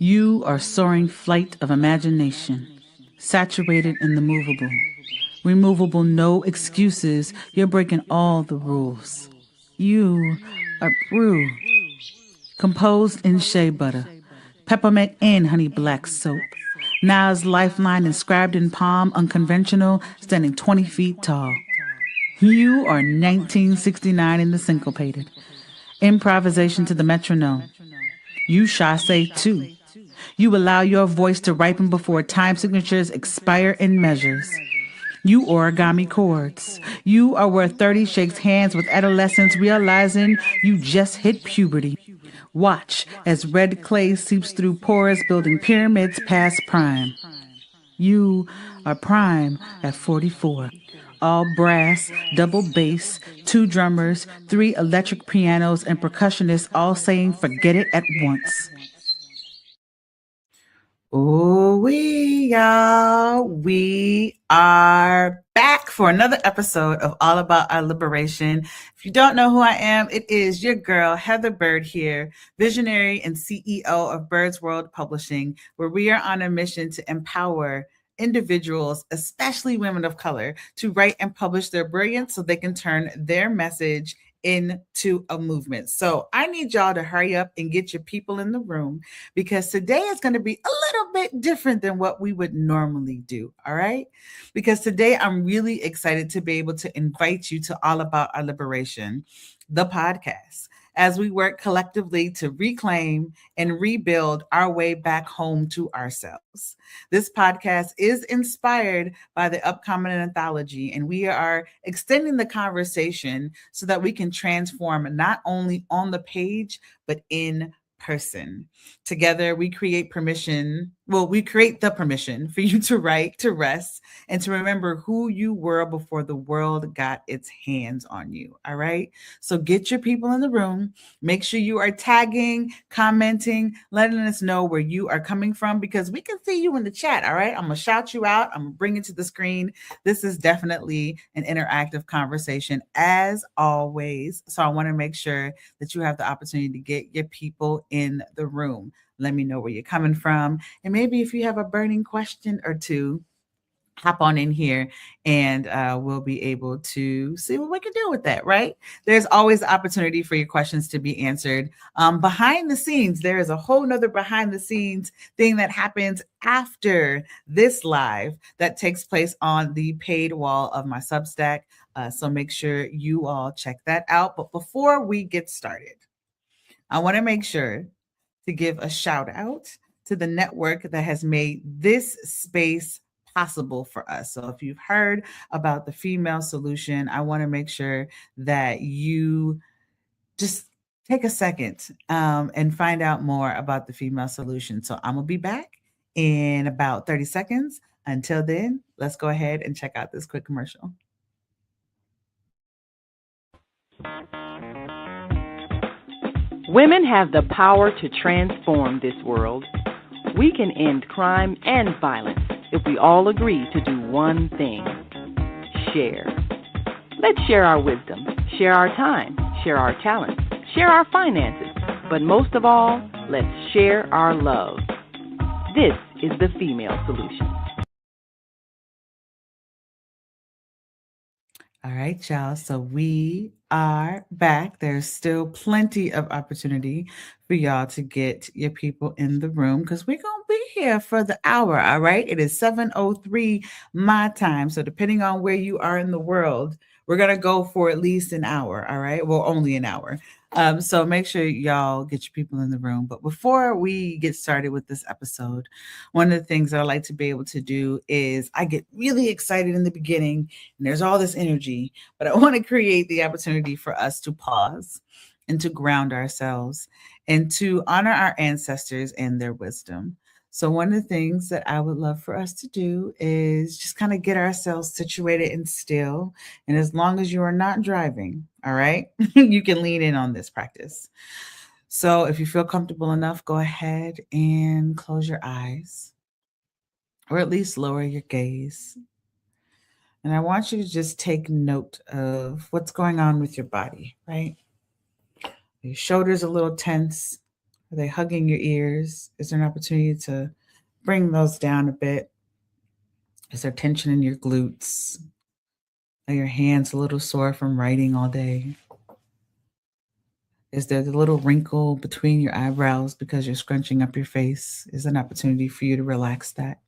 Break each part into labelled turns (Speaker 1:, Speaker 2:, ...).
Speaker 1: You are soaring flight of imagination, saturated in the movable. Removable, no excuses. You're breaking all the rules. You are brew, composed in shea butter, peppermint and honey black soap. Nas lifeline inscribed in palm, unconventional, standing 20 feet tall. You are 1969 in the syncopated. Improvisation to the metronome. You chasse too. You allow your voice to ripen before time signatures expire in measures. You origami chords. You are where 30 shakes hands with adolescents realizing you just hit puberty. Watch as red clay seeps through pores building pyramids past prime. You are prime at 44. All brass, double bass, two drummers, three electric pianos, and percussionists all saying forget it at once. Oh, we are back for another episode of All About Our Liberation. If you don't know who I am, it is your girl, Heather Bird here, visionary and CEO of Bird's World Publishing, where we are on a mission to empower individuals, especially women of color, to write and publish their brilliance so they can turn their message into a movement. So I need y'all to hurry up and get your people in the room because today is going to be a little bit different than what we would normally do. All right. Because today I'm really excited to be able to invite you to All About Our Liberation, the podcast, as we work collectively to reclaim and rebuild our way back home to ourselves. This podcast is inspired by the upcoming anthology, and we are extending the conversation so that we can transform not only on the page, but in person. Together, we create permission. Well, we create the permission for you to write, to rest, and to remember who you were before the world got its hands on you. All right. So get your people in the room. Make sure you are tagging, commenting, letting us know where you are coming from because we can see you in the chat. All right. I'm going to shout you out. I'm going to bring it to the screen. This is definitely an interactive conversation as always. So I want to make sure that you have the opportunity to get your people in the room. Let me know where you're coming from. And maybe if you have a burning question or two, hop on in here and we'll be able to see what we can do with that, right? There's always the opportunity for your questions to be answered. Behind the scenes, there is a whole nother behind the scenes thing that happens after this live that takes place on the paid wall of my Substack. So make sure you all check that out. But before we get started, I want to make sure to give a shout out to the network that has made this space possible for us. So if you've heard about the female solution, I want to make sure that you just take a second and find out more about the female solution. So I'm going to be back in about 30 seconds. Until then, let's go ahead and check out this quick commercial.
Speaker 2: Women have the power to transform this world. We can end crime and violence if we all agree to do one thing: share. Let's share our wisdom, share our time, share our talents, share our finances, but most of all, let's share our love. This is the female solution.
Speaker 1: All right, y'all. So we are back. There's still plenty of opportunity for y'all to get your people in the room because we're going to be here for the hour. All right. It is 7:03 my time. So depending on where you are in the world, we're going to go for at least an hour. All right. Well, only an hour. So make sure y'all get your people in the room. But before we get started with this episode, one of the things that I like to be able to do is I get really excited in the beginning and there's all this energy, but I want to create the opportunity for us to pause and to ground ourselves and to honor our ancestors and their wisdom. So one of the things that I would love for us to do is just kind of get ourselves situated and still. And as long as you are not driving, all right, you can lean in on this practice. So if you feel comfortable enough, go ahead and close your eyes or at least lower your gaze. And I want you to just take note of what's going on with your body, right? Your shoulders a little tense, Are they hugging your ears? Is there an opportunity to bring those down a bit? Is there tension in your glutes? Are your hands a little sore from writing all day? Is there the little wrinkle between your eyebrows because you're scrunching up your face? Is an opportunity for you to relax that.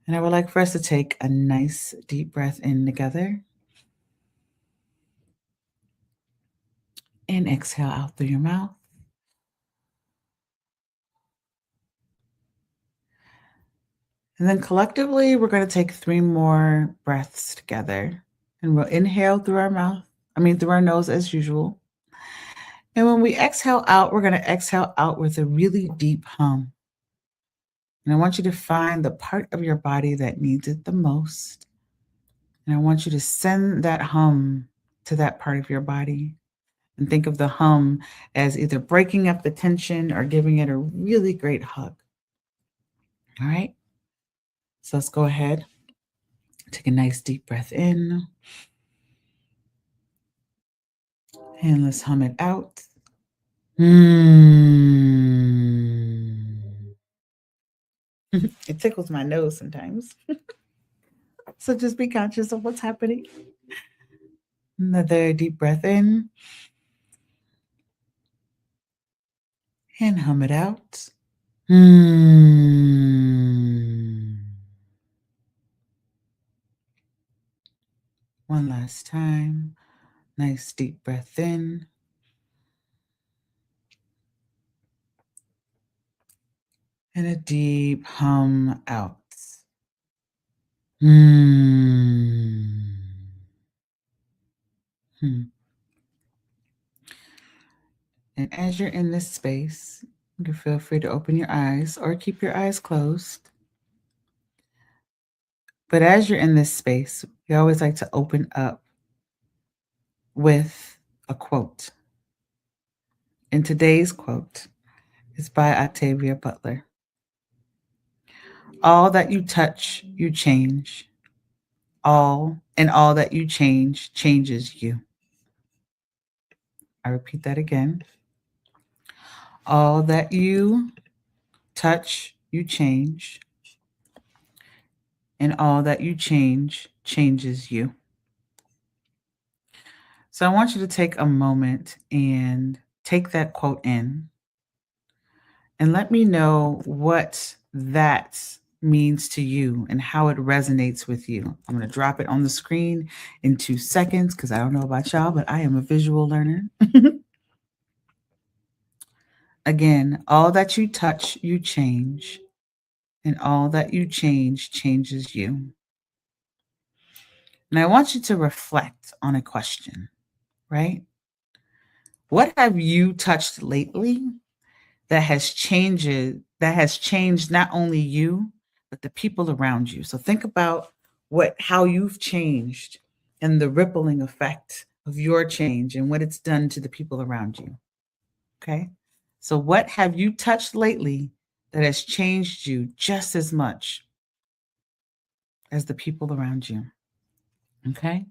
Speaker 1: And I would like for us to take a nice deep breath in together. And exhale out through your mouth. And then collectively, we're going to take 3 more breaths together. And we'll inhale through our nose as usual. And when we exhale out, we're going to exhale out with a really deep hum. And I want you to find the part of your body that needs it the most. And I want you to send that hum to that part of your body. And think of the hum as either breaking up the tension or giving it a really great hug. All right? So let's go ahead. Take a nice deep breath in. And let's hum it out. It tickles my nose sometimes. So just be conscious of what's happening. Another deep breath in. And hum it out. One last time. Nice deep breath in. And a deep hum out. And as you're in this space, you can feel free to open your eyes or keep your eyes closed. But as you're in this space, we always like to open up with a quote. And today's quote is by Octavia Butler. All that you touch, you change. All that you change changes you. I repeat that again. All that you touch, you change. And all that you change changes you. So I want you to take a moment and take that quote in and let me know what that means to you and how it resonates with you. I'm going to drop it on the screen in 2 seconds because I don't know about y'all, but I am a visual learner. Again, all that you touch, you change, and all that you change changes you. And I want you to reflect on a question, right? What have you touched lately that has changed not only you, but the people around you? So think about how you've changed and the rippling effect of your change and what it's done to the people around you. Okay? So what have you touched lately that has changed you just as much as the people around you? Okay?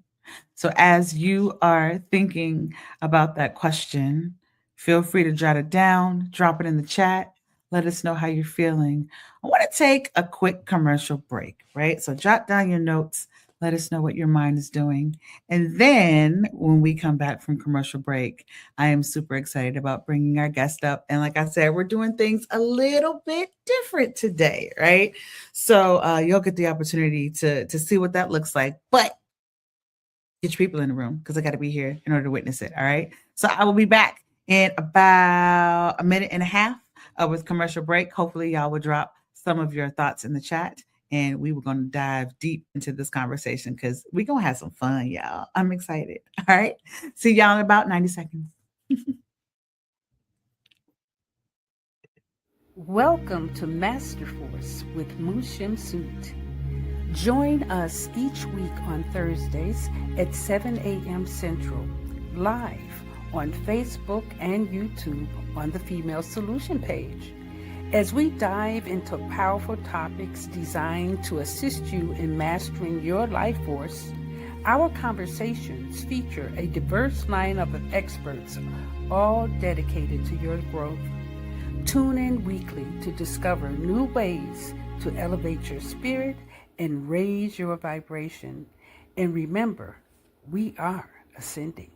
Speaker 1: So as you are thinking about that question, feel free to jot it down, drop it in the chat. Let us know how you're feeling. I want to take a quick commercial break, right? So jot down your notes. Let us know what your mind is doing. And then when we come back from commercial break, I am super excited about bringing our guest up. And like I said, we're doing things a little bit different today, right? So you'll get the opportunity to see what that looks like. But get your people in the room because I got to be here in order to witness it. All right. So I will be back in about a minute and a half with commercial break. Hopefully y'all will drop some of your thoughts in the chat and we were going to dive deep into this conversation because we're going to have some fun, y'all. I'm excited. All right. See y'all in about 90 seconds.
Speaker 3: Welcome to Master Force with Mushim Suit. Join us each week on Thursdays at 7 a.m. Central, live on Facebook and YouTube on the Female Solution page, as we dive into powerful topics designed to assist you in mastering your life force, Our conversations feature a diverse lineup of experts, all dedicated to your growth. Tune in weekly to discover new ways to elevate your spirit and raise your vibration. And remember, we are ascending.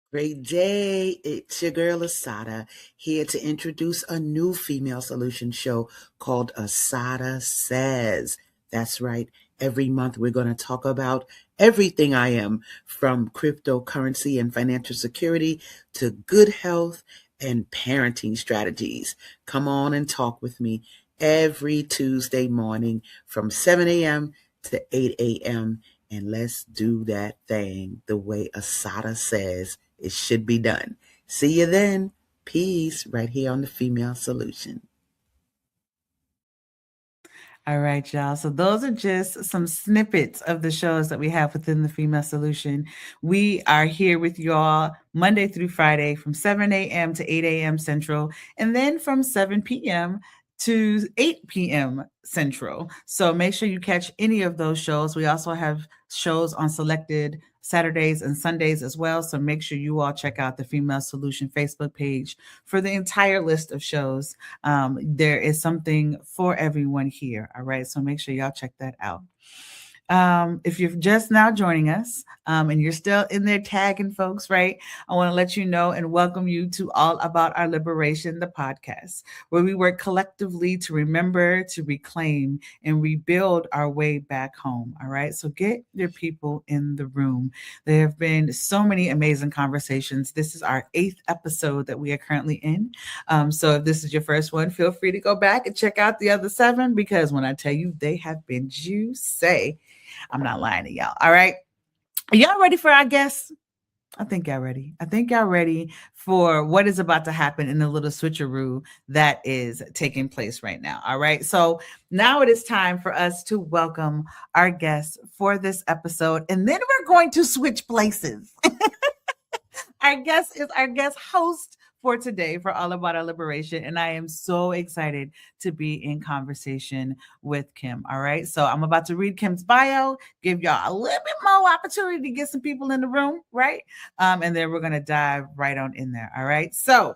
Speaker 1: Great day. It's your girl Asada here to introduce a new female solution show called Asada Says. That's right. Every month we're going to talk about everything I am, from cryptocurrency and financial security to good health and parenting strategies. Come on and talk with me every Tuesday morning from 7 a.m. to 8 a.m. And let's do that thing the way Asada says it should be done. See you then. Peace, right here on the Female Solution. All right, y'all. So those are just some snippets of the shows that we have within the Female Solution. We are here with y'all Monday through Friday from 7 a.m. to 8 a.m. Central, and then from 7 p.m. to 8 p.m. Central. So make sure you catch any of those shows. We also have shows on selected Saturdays and Sundays as well. So make sure you all check out the Female Solution Facebook page for the entire list of shows. There is something for everyone here. All right. So make sure y'all check that out. If you're just now joining us and you're still in there tagging folks, right? I want to let you know and welcome you to All About Our Liberation, the podcast, where we work collectively to remember, to reclaim, and rebuild our way back home. All right. So get your people in the room. There have been so many amazing conversations. This is our 8th episode that we are currently in. So if this is your first one, feel free to go back and check out the other 7, because when I tell you they have been juicy, I'm not lying to y'all. All right. Are y'all ready for our guests? I think y'all ready. I think y'all ready for what is about to happen in the little switcheroo that is taking place right now. All right. So now it is time for us to welcome our guests for this episode. And then we're going to switch places. Our guest is our guest host for today for All About Our Liberation. And I am so excited to be in conversation with Kim. All right. So I'm about to read Kim's bio, give y'all a little bit more opportunity to get some people in the room. Right. And then we're going to dive right on in there. All right. So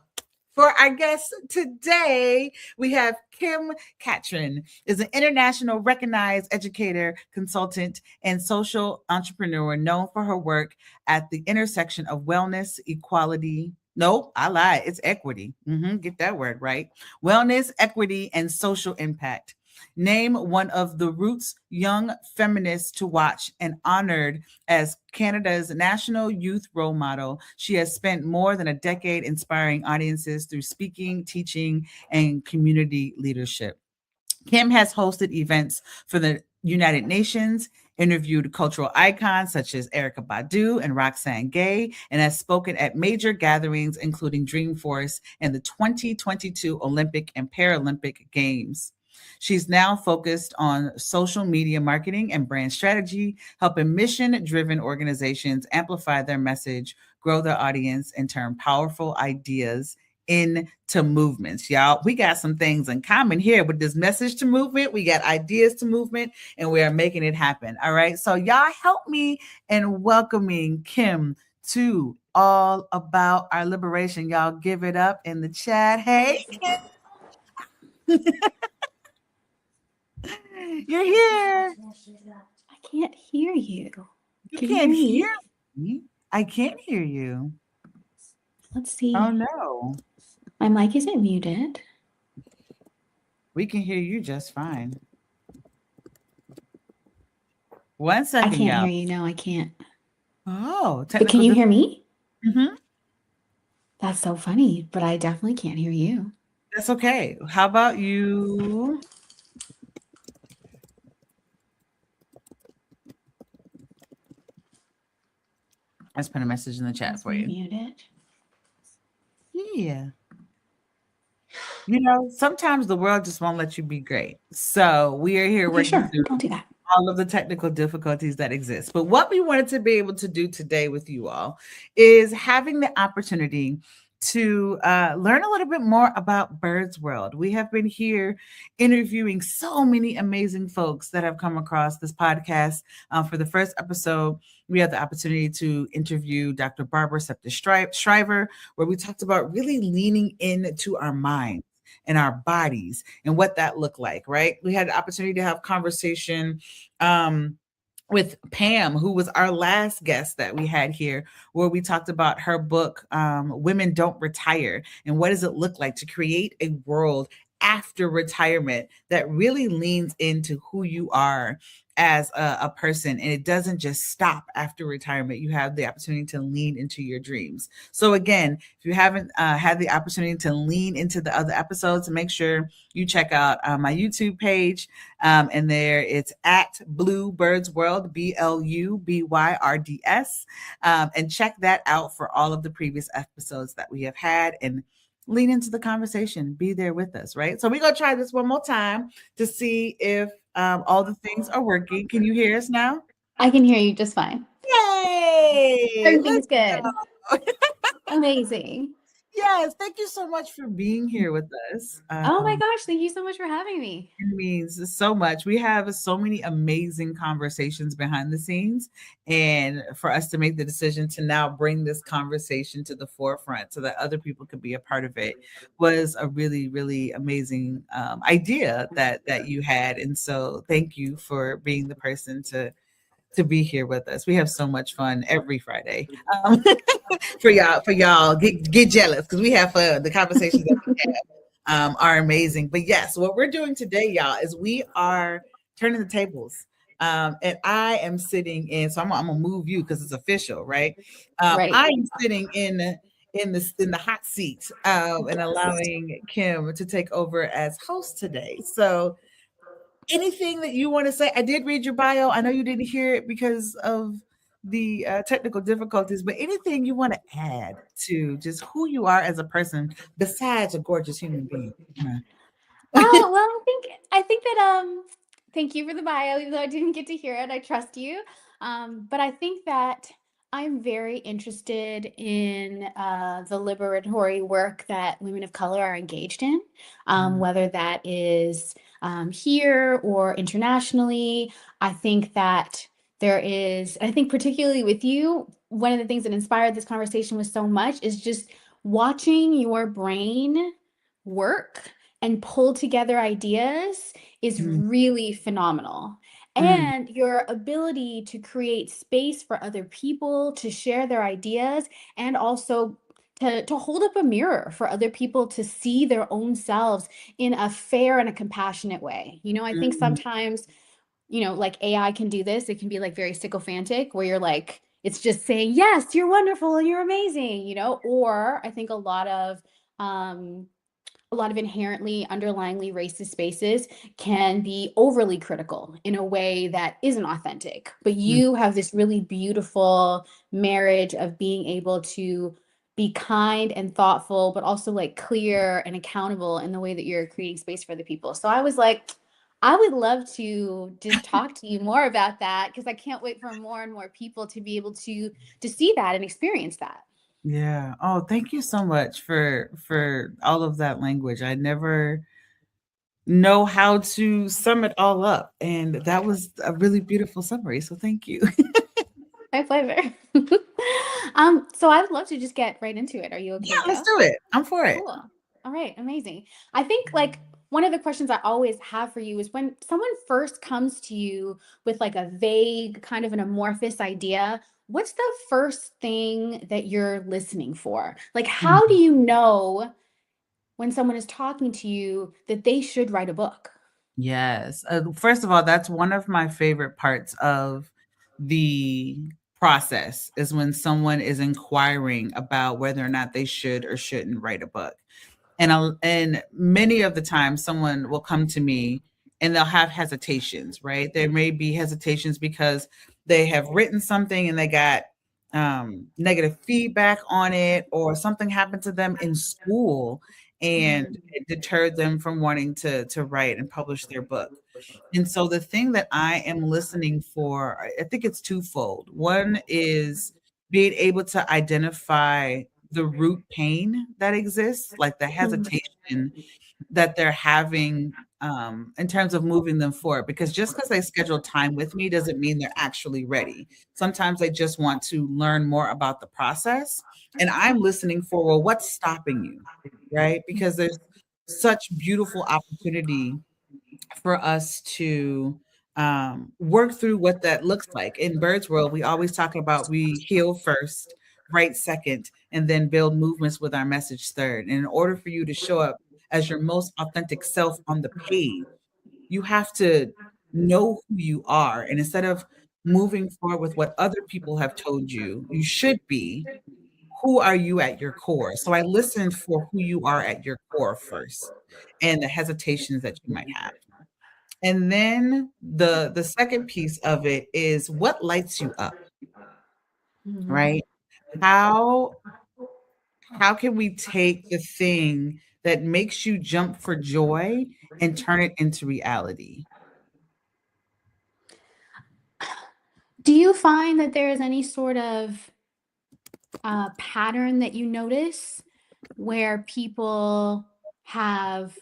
Speaker 1: for our guests today, we have Kim Katrin, is an international recognized educator, consultant, and social entrepreneur known for her work at the intersection of wellness, equality. No, I lied. It's equity. Get that word right. Wellness, equity, and social impact. Named one of the Roots Young Feminists to Watch and honored as Canada's national youth role model, she has spent more than a decade inspiring audiences through speaking, teaching, and community leadership. Kim has hosted events for the United Nations, interviewed cultural icons such as Erykah Badu and Roxane Gay, and has spoken at major gatherings including Dreamforce and the 2022 Olympic and Paralympic Games. She's now focused on social media marketing and brand strategy, helping mission-driven organizations amplify their message, grow their audience, and turn powerful ideas into movements. Y'all, we got some things in common here with this message to movement. We got ideas to movement, and we are making it happen. All right. So y'all help me in welcoming Kim to All About Our Liberation. Y'all give it up in the chat. Hey, Kim. You're here.
Speaker 4: I can't hear you.
Speaker 1: You can't hear me. I can't hear you.
Speaker 4: Let's see.
Speaker 1: Oh, no.
Speaker 4: My mic isn't muted.
Speaker 1: We can hear you just fine. 1 second,
Speaker 4: I can't
Speaker 1: y'all.
Speaker 4: hear you. No, I can't.
Speaker 1: Oh,
Speaker 4: but can you hear me?
Speaker 1: Mm-hmm.
Speaker 4: That's so funny, but I definitely can't hear you.
Speaker 1: That's okay. How about you? Let's put a message in the chat for you.
Speaker 4: Muted.
Speaker 1: Yeah. You know, sometimes the world just won't let you be great. So we are here working through
Speaker 4: Don't do that.
Speaker 1: all of the technical difficulties that exist. But what we wanted to be able to do today with you all is having the opportunity to learn a little bit more about Bird's World. We have been here interviewing so many amazing folks that have come across this podcast. For the first episode, we had the opportunity to interview Dr. Barbara Shriver, where we talked about really leaning into our minds and our bodies and what that looked like, right? We had the opportunity to have conversation with Pam, who was our last guest that we had here, where we talked about her book, Women Don't Retire, and what does it look like to create a world after retirement that really leans into who you are as a person. And it doesn't just stop after retirement. You have the opportunity to lean into your dreams. So again, if you haven't had the opportunity to lean into the other episodes, make sure you check out my YouTube page. And there it's at Blue Birds World, BLUBYRDS. And check that out for all of the previous episodes that we have had, and lean into the conversation. Be there with us, right? So we're going to try this one more time to see if all the things are working. Can you hear us now?
Speaker 4: I can hear you just fine.
Speaker 1: Yay!
Speaker 4: Everything's good.
Speaker 1: Go.
Speaker 4: Amazing.
Speaker 1: Yes, thank you so much for being here with us.
Speaker 4: Oh my gosh, thank you so much for having me.
Speaker 1: It means so much. We have so many amazing conversations behind the scenes, and for us to make the decision to now bring this conversation to the forefront so that other people could be a part of it was a really, really amazing idea that you had. And so thank you for being the person to be here with us. We have so much fun every Friday. For y'all, get jealous because we have fun. The conversations that we have are amazing. But yes, what we're doing today, y'all, is we are turning the tables. And I am sitting in, so I'm gonna move you because it's official, right?
Speaker 4: Right.
Speaker 1: I am sitting in the hot seat and allowing Kim to take over as host today. So anything that you want to say? I did read your bio. I know you didn't hear it because of the technical difficulties, but anything you want to add to just who you are as a person besides a gorgeous human being?
Speaker 4: Oh, well, I think that thank you for the bio, even though I didn't get to hear it. I trust you. But I think that I'm very interested in the liberatory work that women of color are engaged in, whether that is here or internationally. I think that I think particularly with you, one of the things that inspired this conversation was so much is just watching your brain work and pull together ideas is
Speaker 1: Mm,
Speaker 4: really phenomenal.
Speaker 1: mm,
Speaker 4: And your ability to create space for other people to share their ideas, and also to hold up a mirror for other people to see their own selves in a fair and a compassionate way. I think
Speaker 1: mm,
Speaker 4: sometimes, like AI can do this. It can be like very sycophantic where you're like, it's just saying, yes, you're wonderful and you're amazing, or I think a lot of inherently underlyingly racist spaces can be overly critical in a way that isn't authentic. But
Speaker 1: mm.
Speaker 4: you have this really beautiful marriage of being able to be kind and thoughtful, but also like clear and accountable in the way that you're creating space for the people. So I was like, I would love to just talk to you more about that, because I can't wait for more and more people to be able to see that and experience that.
Speaker 1: Yeah. Oh, thank you so much for all of that language. I never know how to sum it all up, and that was a really beautiful summary. So thank you.
Speaker 4: My pleasure. So I would love to just get right into it. Are you okay
Speaker 1: Yeah,
Speaker 4: to
Speaker 1: let's
Speaker 4: go?
Speaker 1: do it. I'm for it.
Speaker 4: Cool. All right, amazing. I think like one of the questions I always have for you is when someone first comes to you with like a vague, kind of an amorphous idea, what's the first thing that you're listening for? Like, how do you know when someone is talking to you that they should write a book?
Speaker 1: Yes. First of all, that's one of my favorite parts of the process is when someone is inquiring about whether or not they should or shouldn't write a book. And many of the times someone will come to me and they'll have hesitations, right? There may be hesitations because they have written something and they got negative feedback on it, or something happened to them in school and
Speaker 4: Mhm.
Speaker 1: it deterred them from wanting to write and publish their book. And so the thing that I am listening for, I think it's twofold. One is being able to identify the root pain that exists, like the hesitation that they're having in terms of moving them forward. Because just because they schedule time with me doesn't mean they're actually ready. Sometimes they just want to learn more about the process. And I'm listening for, well, what's stopping you? Right? Because there's such beautiful opportunity for us to work through what that looks like. In Bird's World, we always talk about we heal first, write second, and then build movements with our message third. And in order for you to show up as your most authentic self on the page, you have to know who you are. And instead of moving forward with what other people have told you, you should be, who are you at your core? So I listened for who you are at your core first and the hesitations that you might have. And then the second piece of it is what lights you up, right? How how can we take the thing that makes you jump for joy and turn it into reality?
Speaker 4: Do you find that there is any sort of pattern that you notice where people have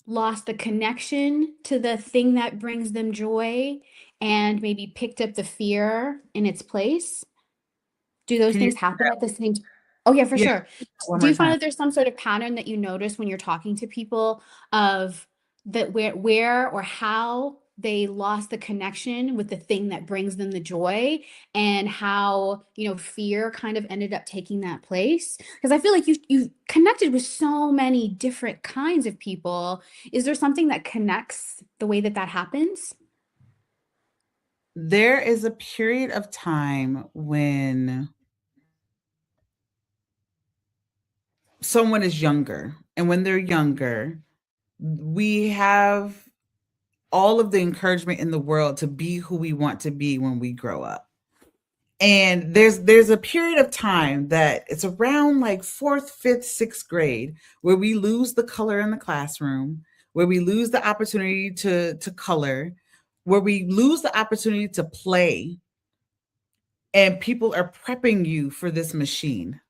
Speaker 4: lost the connection to the thing that brings them joy and maybe picked up the fear in its place? Do those
Speaker 1: Can you
Speaker 4: things happen at the same time? Oh, yeah, for
Speaker 1: yeah,
Speaker 4: sure.
Speaker 1: one
Speaker 4: Do
Speaker 1: more
Speaker 4: you find
Speaker 1: time?
Speaker 4: that there's some sort of pattern that you notice when you're talking to people of that where or how they lost the connection with the thing that brings them the joy and how, fear kind of ended up taking that place? Because I feel like you've connected with so many different kinds of people. Is there something that connects the way that that happens?
Speaker 1: There is a period of time when someone is younger, and when they're younger, we have all of the encouragement in the world to be who we want to be when we grow up. And there's a period of time that it's around like fourth, fifth, sixth grade where we lose the color in the classroom, where we lose the opportunity to color, where we lose the opportunity to play, and people are prepping you for this machine,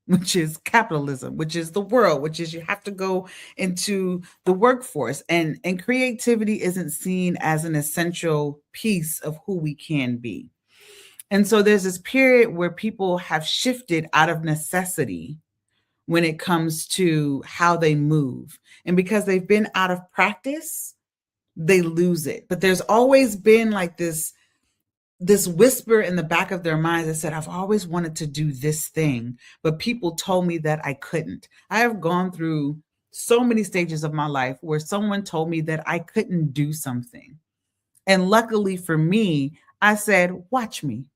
Speaker 1: which is capitalism, which is the world, which is you have to go into the workforce, and creativity isn't seen as an essential piece of who we can be. And so there's this period where people have shifted out of necessity when it comes to how they move. And because they've been out of practice, they lose it. But there's always been like this whisper in the back of their minds that said, I've always wanted to do this thing, but people told me that I couldn't. I have gone through so many stages of my life where someone told me that I couldn't do something. And luckily for me, I said, watch me.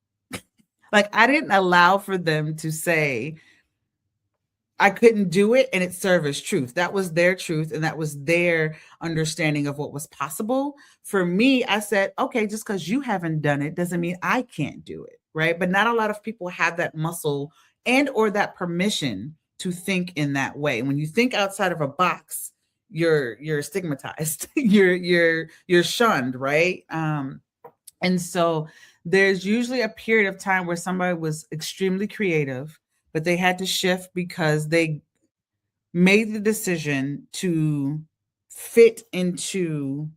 Speaker 1: Like I didn't allow for them to say I couldn't do it and it served as truth. That was their truth and that was their understanding of what was possible. For me, I said, okay, just because you haven't done it doesn't mean I can't do it, right? But not a lot of people have that muscle and or that permission to think in that way. When you think outside of a box, you're stigmatized. You're shunned, right? And so there's usually a period of time where somebody was extremely creative, but they had to shift because they made the decision to fit into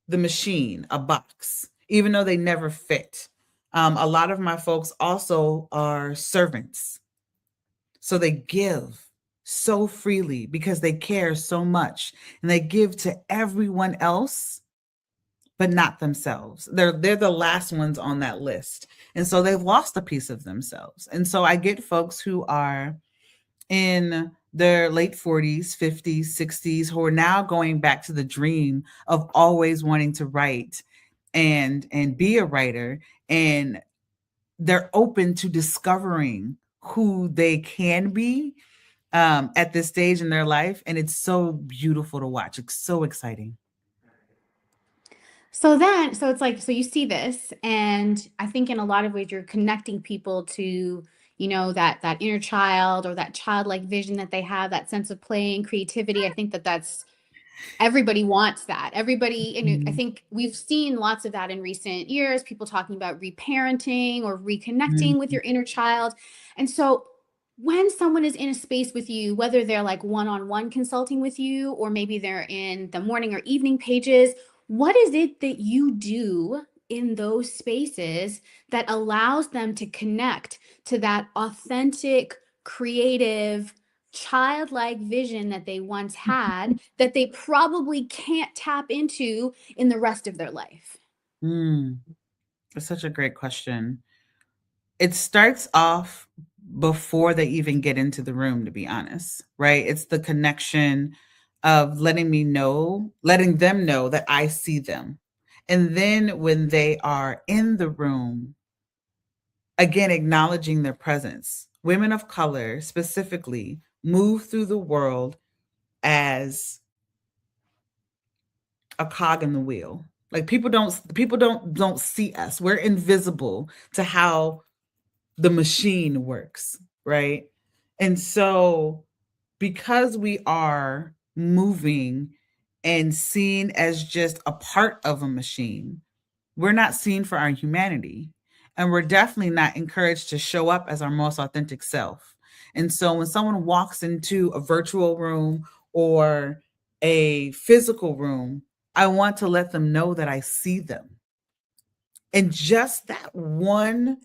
Speaker 1: the machine, a box, even though they never fit. A lot of my folks also are servants. So they give so freely because they care so much and they give to everyone else but not themselves. They're the last ones on that list. And so they've lost a piece of themselves. And so I get folks who are in their late 40s, 50s, 60s who are now going back to the dream of always wanting to write and be a writer, and they're open to discovering who they can be at this stage in their life, and it's so beautiful to watch. It's so exciting.
Speaker 4: So it's like, so you see this, and I think in a lot of ways you're connecting people to, that inner child or that childlike vision that they have, that sense of play and creativity. I think that that's everybody wants that. Everybody, and I
Speaker 1: Mhm.
Speaker 4: think we've seen lots of that in recent years, people talking about reparenting or reconnecting with
Speaker 1: Mhm.
Speaker 4: your inner child. And so when someone is in a space with you, whether they're like one-on-one consulting with you, or maybe they're in the morning or evening pages, what is it that you do in those spaces that allows them to connect to that authentic, creative, childlike vision that they once had that they probably can't tap into in the rest of their life?
Speaker 1: Mm, that's such a great question. It starts off before they even get into the room, to be honest, right? It's the connection of letting them know that I see them. And then when they are in the room, again, acknowledging their presence. Women of color specifically move through the world as a cog in the wheel. Like people don't see us. We're invisible to how the machine works, right? And so because we are moving and seen as just a part of a machine, we're not seen for our humanity. And we're definitely not encouraged to show up as our most authentic self. And so when someone walks into a virtual room or a physical room, I want to let them know that I see them. And just that one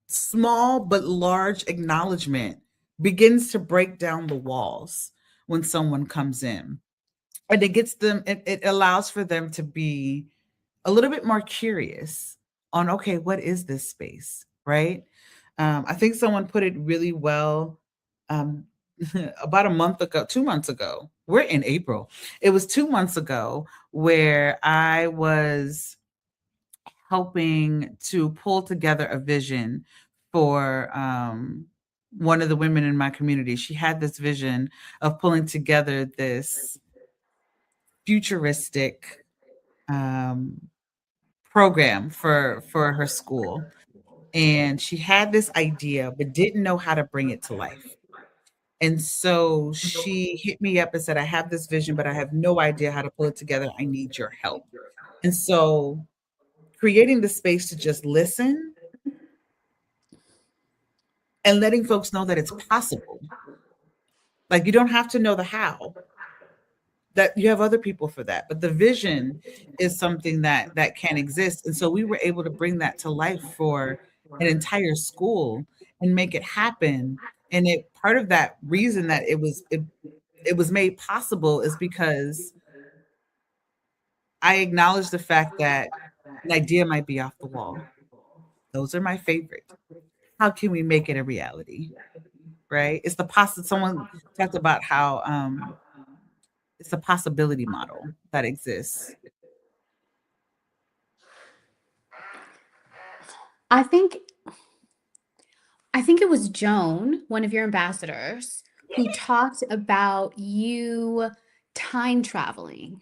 Speaker 1: small but large acknowledgement begins to break down the walls when someone comes in. And it allows for them to be a little bit more curious on, okay, what is this space, right? I think someone put it really well um, about a month ago, 2 months ago. We're in April. It was 2 months ago where I was helping to pull together a vision for one of the women in my community. She had this vision of pulling together this futuristic um, program for her school, and she had this idea but didn't know how to bring it to life. And so she hit me up and said, I have this vision, but I have no idea how to pull it together. I need your help. And so creating the space to just listen and letting folks know that it's possible. Like you don't have to know the how. That you have other people for that. But the vision is something that can exist. And so we were able to bring that to life for an entire school and make it happen. And it part of that reason that it was made possible is because I acknowledge the fact that an idea might be off the wall. Those are my favorite. How can we make it a reality? Right? It's the possible. Someone talked about how it's a possibility model that exists.
Speaker 4: I think I think it was Joan, one of your ambassadors, who talked about you time traveling.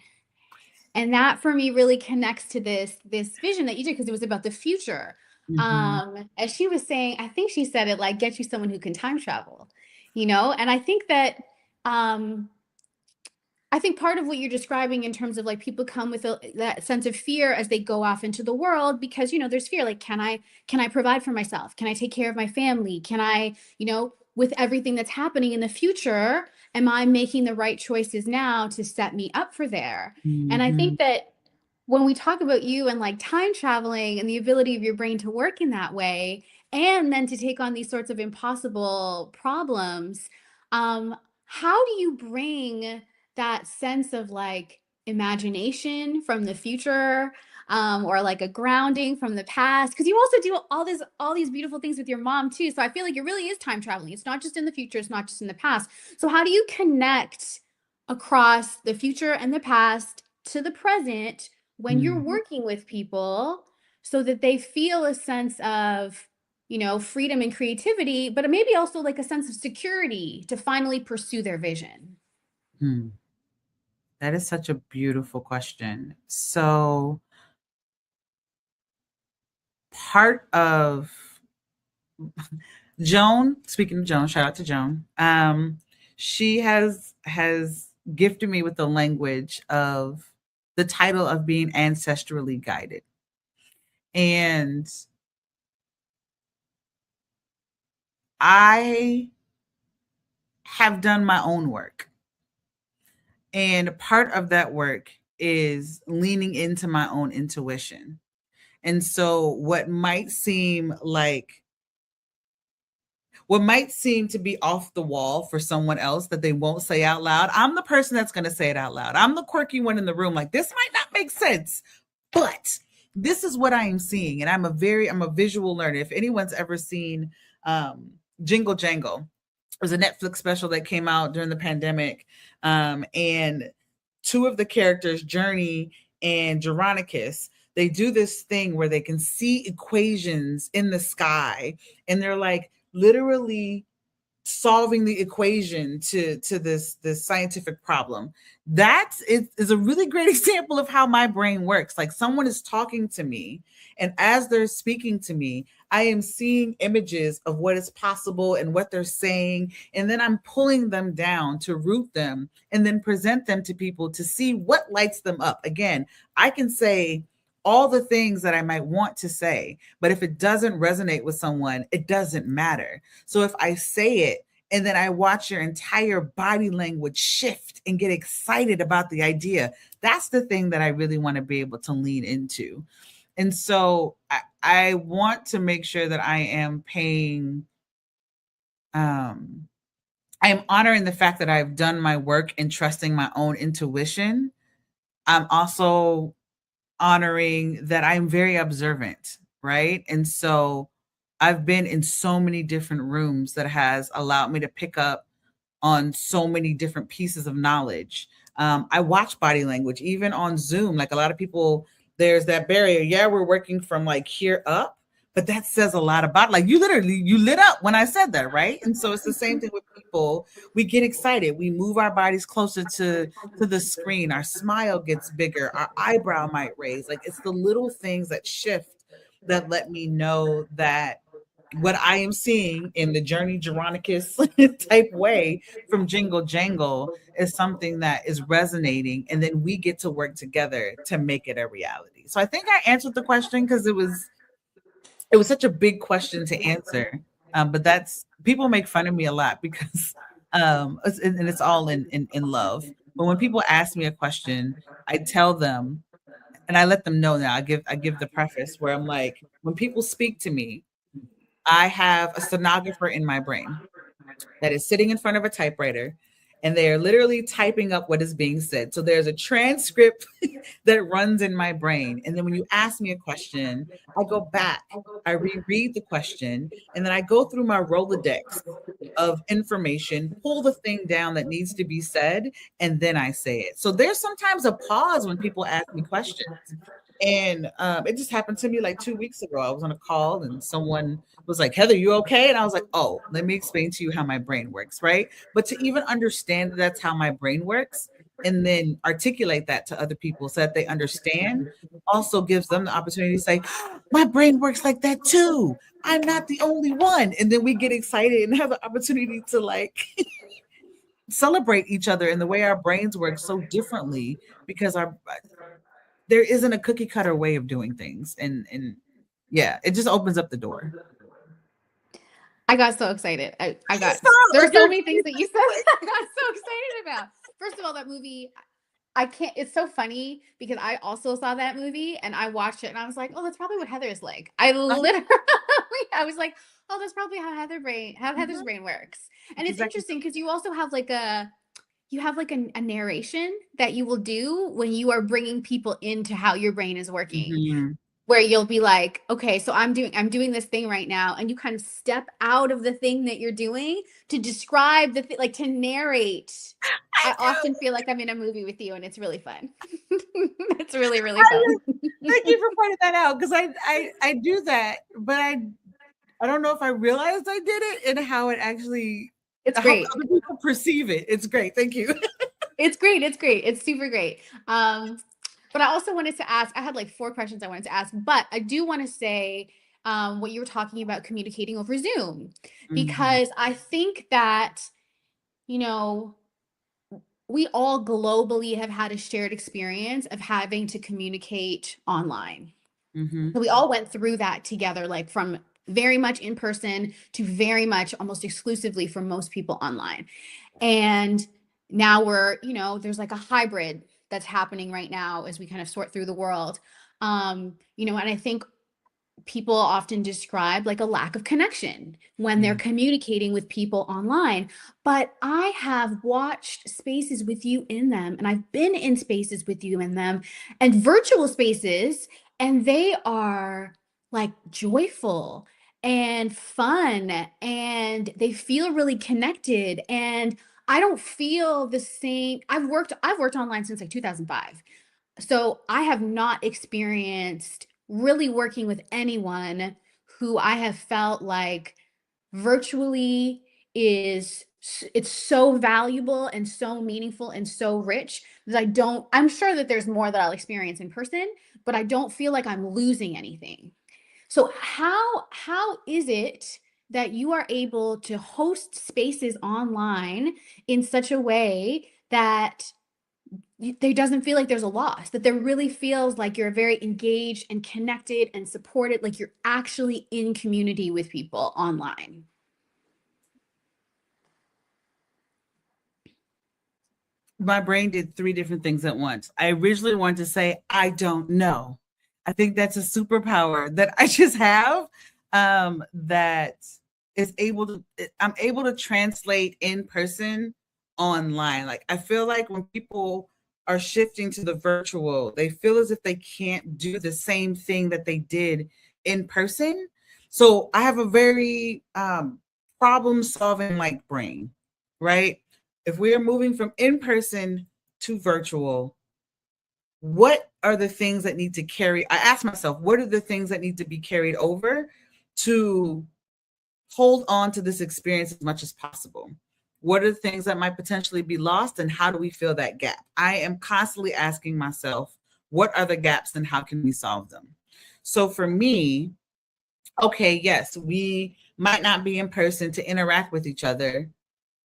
Speaker 4: And that for me really connects to this vision that you did because it was about the future.
Speaker 1: Mhm.
Speaker 4: As she was saying, I think she said it like get you someone who can time travel, you know? And I think that um I think part of what you're describing in terms of like people come with that sense of fear as they go off into the world because there's fear like can I provide for myself, can I take care of my family, can I with everything that's happening in the future, am I making the right choices now to set me up for there? And I
Speaker 1: Mhm.
Speaker 4: think that when we talk about you and like time traveling and the ability of your brain to work in that way and then to take on these sorts of impossible problems, um how do you bring that sense of like imagination from the future, or like a grounding from the past, because you also do all these beautiful things with your mom too, so I feel like it really is time traveling. It's not just in the future, it's not just in the past. So how do you connect across the future and the past to the present when you're
Speaker 1: Mhm.
Speaker 4: working with people so that they feel a sense of freedom and creativity, but maybe also like a sense of security to finally pursue their vision?
Speaker 1: Hmm. That is such a beautiful question. So, part of Joan, speaking of Joan, shout out to Joan. She has gifted me with the language of the title of being ancestrally guided. And I have done my own work. And part of that work is leaning into my own intuition. And so what might seem to be off the wall for someone else that they won't say out loud, I'm the person that's going to say it out loud. I'm the quirky one in the room. Like, this might not make sense, but this is what I am seeing. And I'm a visual learner. If anyone's ever seen Jingle Jangle, it was a Netflix special that came out during the pandemic. And two of the characters, Journey and Geronicus, they do this thing where they can see equations in the sky, and they're like literally solving the equation to this scientific problem. That is a really great example of how my brain works. Like, someone is talking to me, and as they're speaking to me, I am seeing images of what is possible and what they're saying, and then I'm pulling them down to root them and then present them to people to see what lights them up. Again, I can say all the things that I might want to say, but if it doesn't resonate with someone, it doesn't matter. So if I say it and then I watch your entire body language shift and get excited about the idea, that's the thing that I really want to be able to lean into. And so I want to make sure that I am I am honoring the fact that I've done my work and trusting my own intuition. I'm also honoring that I'm very observant, right? And so I've been in so many different rooms that has allowed me to pick up on so many different pieces of knowledge. I watch body language, even on Zoom. Like, a lot of people, there's that barrier. Yeah, we're working from like here up, but that says a lot about, like, you lit up when I said that, right? And so it's the same thing with people. We get excited. We move our bodies closer to the screen. Our smile gets bigger. Our eyebrow might raise. Like, it's the little things that shift that let me know that what I am seeing in the Journey Geronicus type way from Jingle Jangle is something that is resonating, and then we get to work together to make it a reality. So I think I answered the question, because it was such a big question to answer. But that's, people make fun of me a lot because and it's all in love. But when people ask me a question, I tell them, and I let them know now. I give the preface where I'm like, when people speak to me, I have a stenographer in my brain that is sitting in front of a typewriter, and they are literally typing up what is being said. So there's a transcript that runs in my brain. And then when you ask me a question, I go back, I reread the question, and then I go through my Rolodex of information, pull the thing down that needs to be said, and then I say it. So there's sometimes a pause when people ask me questions. And it just happened to me like 2 weeks ago. I was on a call and someone was like, Heather, you okay? And I was like, oh, let me explain to you how my brain works, right? But to even understand that that's how my brain works and then articulate that to other people so that they understand also gives them the opportunity to say, my brain works like that too. I'm not the only one. And then we get excited and have the opportunity to like celebrate each other in the way our brains work so differently, because there isn't a cookie cutter way of doing things. And yeah, it just opens up the door.
Speaker 4: I got so excited. There are so many things that you said I got so excited about. First of all, that movie, it's so funny because I also saw that movie and I watched it and I was like, oh, that's probably what Heather's like. I was like, oh, that's probably how Heather's brain works. And it's interesting because you also have like a narration that you will do when you are bringing people into how your brain is working. Mm-hmm. Where you'll be like, okay, so I'm doing this thing right now, and you kind of step out of the thing that you're doing to describe the thing, like to narrate. I often feel like I'm in a movie with you, and it's really fun. It's really, really fun.
Speaker 1: Thank you for pointing that out, because I do that, but I don't know if I realized I did it and how it actually.
Speaker 4: It's great.
Speaker 1: How other people perceive it. It's great. Thank you.
Speaker 4: It's great. It's super great. But I also wanted to ask, I had like 4 questions I wanted to ask, but I do want to say what you were talking about communicating over Zoom, because I think that, we all globally have had a shared experience of having to communicate online. Mm-hmm. So we all went through that together, like from very much in person to very much almost exclusively for most people online. And now we're, there's like a hybrid that's happening right now as we kind of sort through the world. And I think people often describe like a lack of connection when they're communicating with people online. But I have watched spaces with you in them, and I've been in spaces with you in them, and virtual spaces, and they are like joyful and fun, and they feel really connected. And I don't feel the same. I've worked online since like 2005. So I have not experienced really working with anyone who I have felt like virtually it's so valuable and so meaningful and so rich that I'm sure that there's more that I'll experience in person, but I don't feel like I'm losing anything. So how is it that you are able to host spaces online in such a way that there doesn't feel like there's a loss, that there really feels like you're very engaged and connected and supported, like you're actually in community with people online?
Speaker 1: My brain did 3 different things at once. I originally wanted to say, I don't know. I think that's a superpower that I just have, that is I'm able to translate in person online. Like, I feel like when people are shifting to the virtual, they feel as if they can't do the same thing that they did in person. So I have a very problem solving like brain, right? If we are moving from in person to virtual, what are the things that need to carry? I ask myself, what are the things that need to be carried over to hold on to this experience as much as possible? What are the things that might potentially be lost, and how do we fill that gap? I am constantly asking myself, what are the gaps and how can we solve them? So for me, okay, yes, we might not be in person to interact with each other,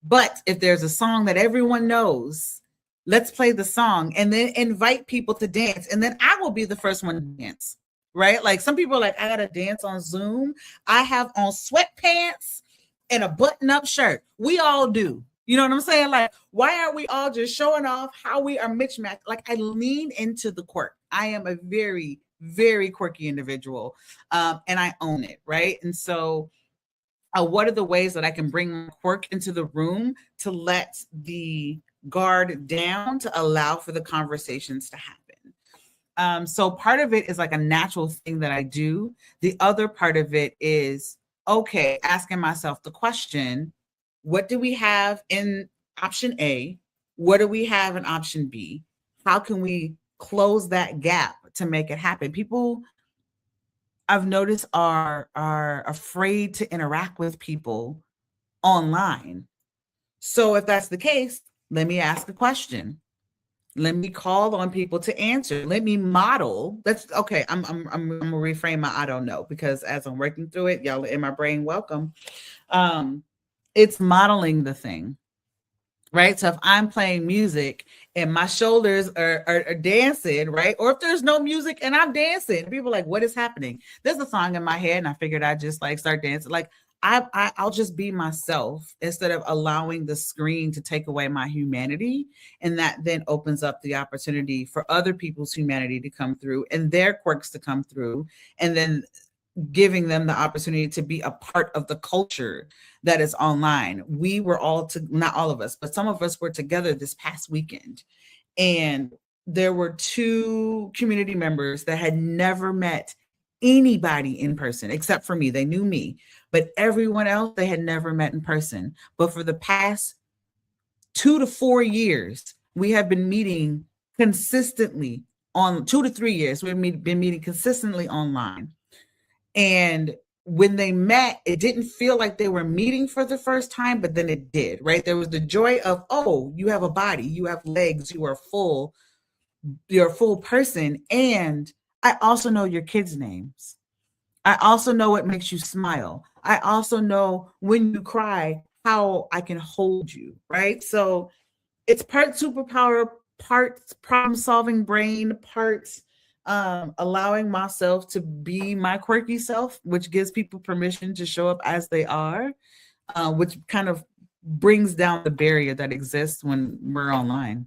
Speaker 1: but if there's a song that everyone knows, let's play the song and then invite people to dance. And then I will be the first one to dance, right? Like, some people are like, I got to dance on Zoom. I have on sweatpants and a button up shirt. We all do. You know what I'm saying? Like, why aren't we all just showing off how we are mismatched? Like, I lean into the quirk. I am a very, very quirky individual, and I own it, right? And so what are the ways that I can bring my quirk into the room to let the guard down to allow for the conversations to happen? So part of it is like a natural thing that I do. The other part of it is, okay, asking myself the question, what do we have in option A? What do we have in option B? How can we close that gap to make it happen? People, I've noticed, are afraid to interact with people online. So if that's the case, let me ask a question. Let me call on people to answer. Let me model. That's okay. I'm gonna reframe my I don't know, because as I'm working through it, y'all in my brain, welcome. It's modeling the thing. Right. So if I'm playing music and my shoulders are dancing, right? Or if there's no music and I'm dancing, people are like, what is happening? There's a song in my head and I figured I'd just like start dancing. Like, I'll just be myself instead of allowing the screen to take away my humanity. And that then opens up the opportunity for other people's humanity to come through and their quirks to come through. And then giving them the opportunity to be a part of the culture that is online. We were not all of us, but some of us were together this past weekend. And there were 2 community members that had never met anybody in person except for me. They knew me, but everyone else they had never met in person. But for the past 2 to 4 years, we have been meeting consistently on 2 to 3 years. We've been meeting consistently online. And when they met, it didn't feel like they were meeting for the first time, but then it did, right? There was the joy of, oh, you have a body, you have legs, you're a full person. And I also know your kids' names. I also know what makes you smile. I also know when you cry, how I can hold you, right? So it's part superpower, part problem solving brain, parts allowing myself to be my quirky self, which gives people permission to show up as they are, which kind of brings down the barrier that exists when we're online.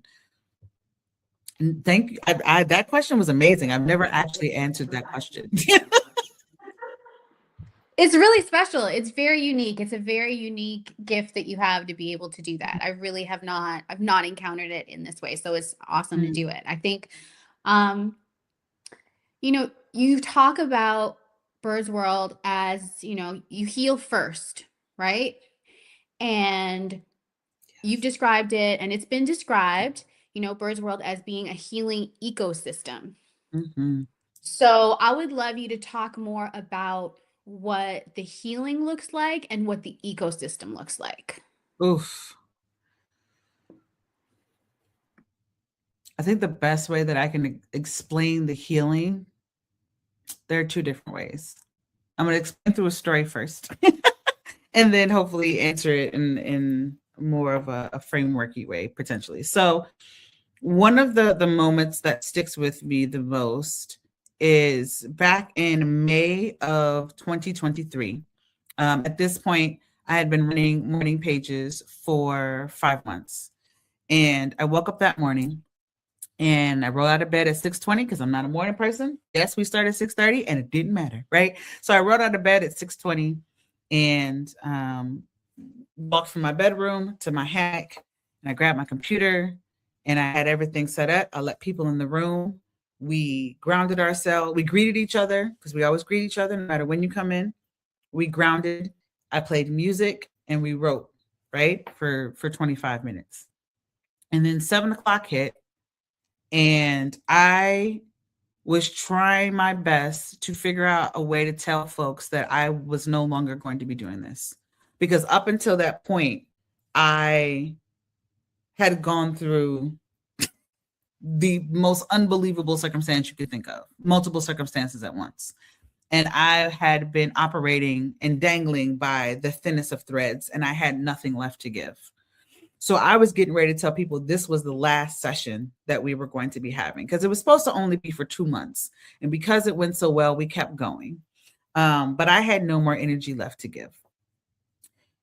Speaker 1: And thank you. That question was amazing. I've never actually answered that question.
Speaker 4: It's really special. It's very unique. It's a very unique gift that you have to be able to do that. I really have not, I've not encountered it in this way. So it's awesome to do it. I think, you know, you talk about Bird's World as, you know, you heal first, right? And you've described it, and it's been described, you know, Bird's World as being a healing ecosystem.
Speaker 1: Mm-hmm.
Speaker 4: So I would love you to talk more about what the healing looks like and what the ecosystem looks like.
Speaker 1: Oof. I think the best way that I can explain the healing, there are two different ways. I'm going to explain through a story first, and then hopefully answer it in more of a frameworky way, potentially. So one of the moments that sticks with me the most is back in May of 2023. At this point, I had been running morning pages for 5 months. And I woke up that morning and I rolled out of bed at 6:20 because I'm not a morning person. Yes, we started at 6:30 and it didn't matter, right? So I rolled out of bed at 6:20 and walked from my bedroom to my hammock, and I grabbed my computer and I had everything set up. I let people in the room. We grounded ourselves. We greeted each other because we always greet each other no matter when you come in. We grounded. I played music and we wrote, right, for 25 minutes. And then 7 o'clock hit, and I was trying my best to figure out a way to tell folks that I was no longer going to be doing this. Because up until that point, I had gone through the most unbelievable circumstance you could think of, multiple circumstances at once. And I had been operating and dangling by the thinnest of threads, and I had nothing left to give. So I was getting ready to tell people this was the last session that we were going to be having, because it was supposed to only be for 2 months. And because it went so well, we kept going. But I had no more energy left to give.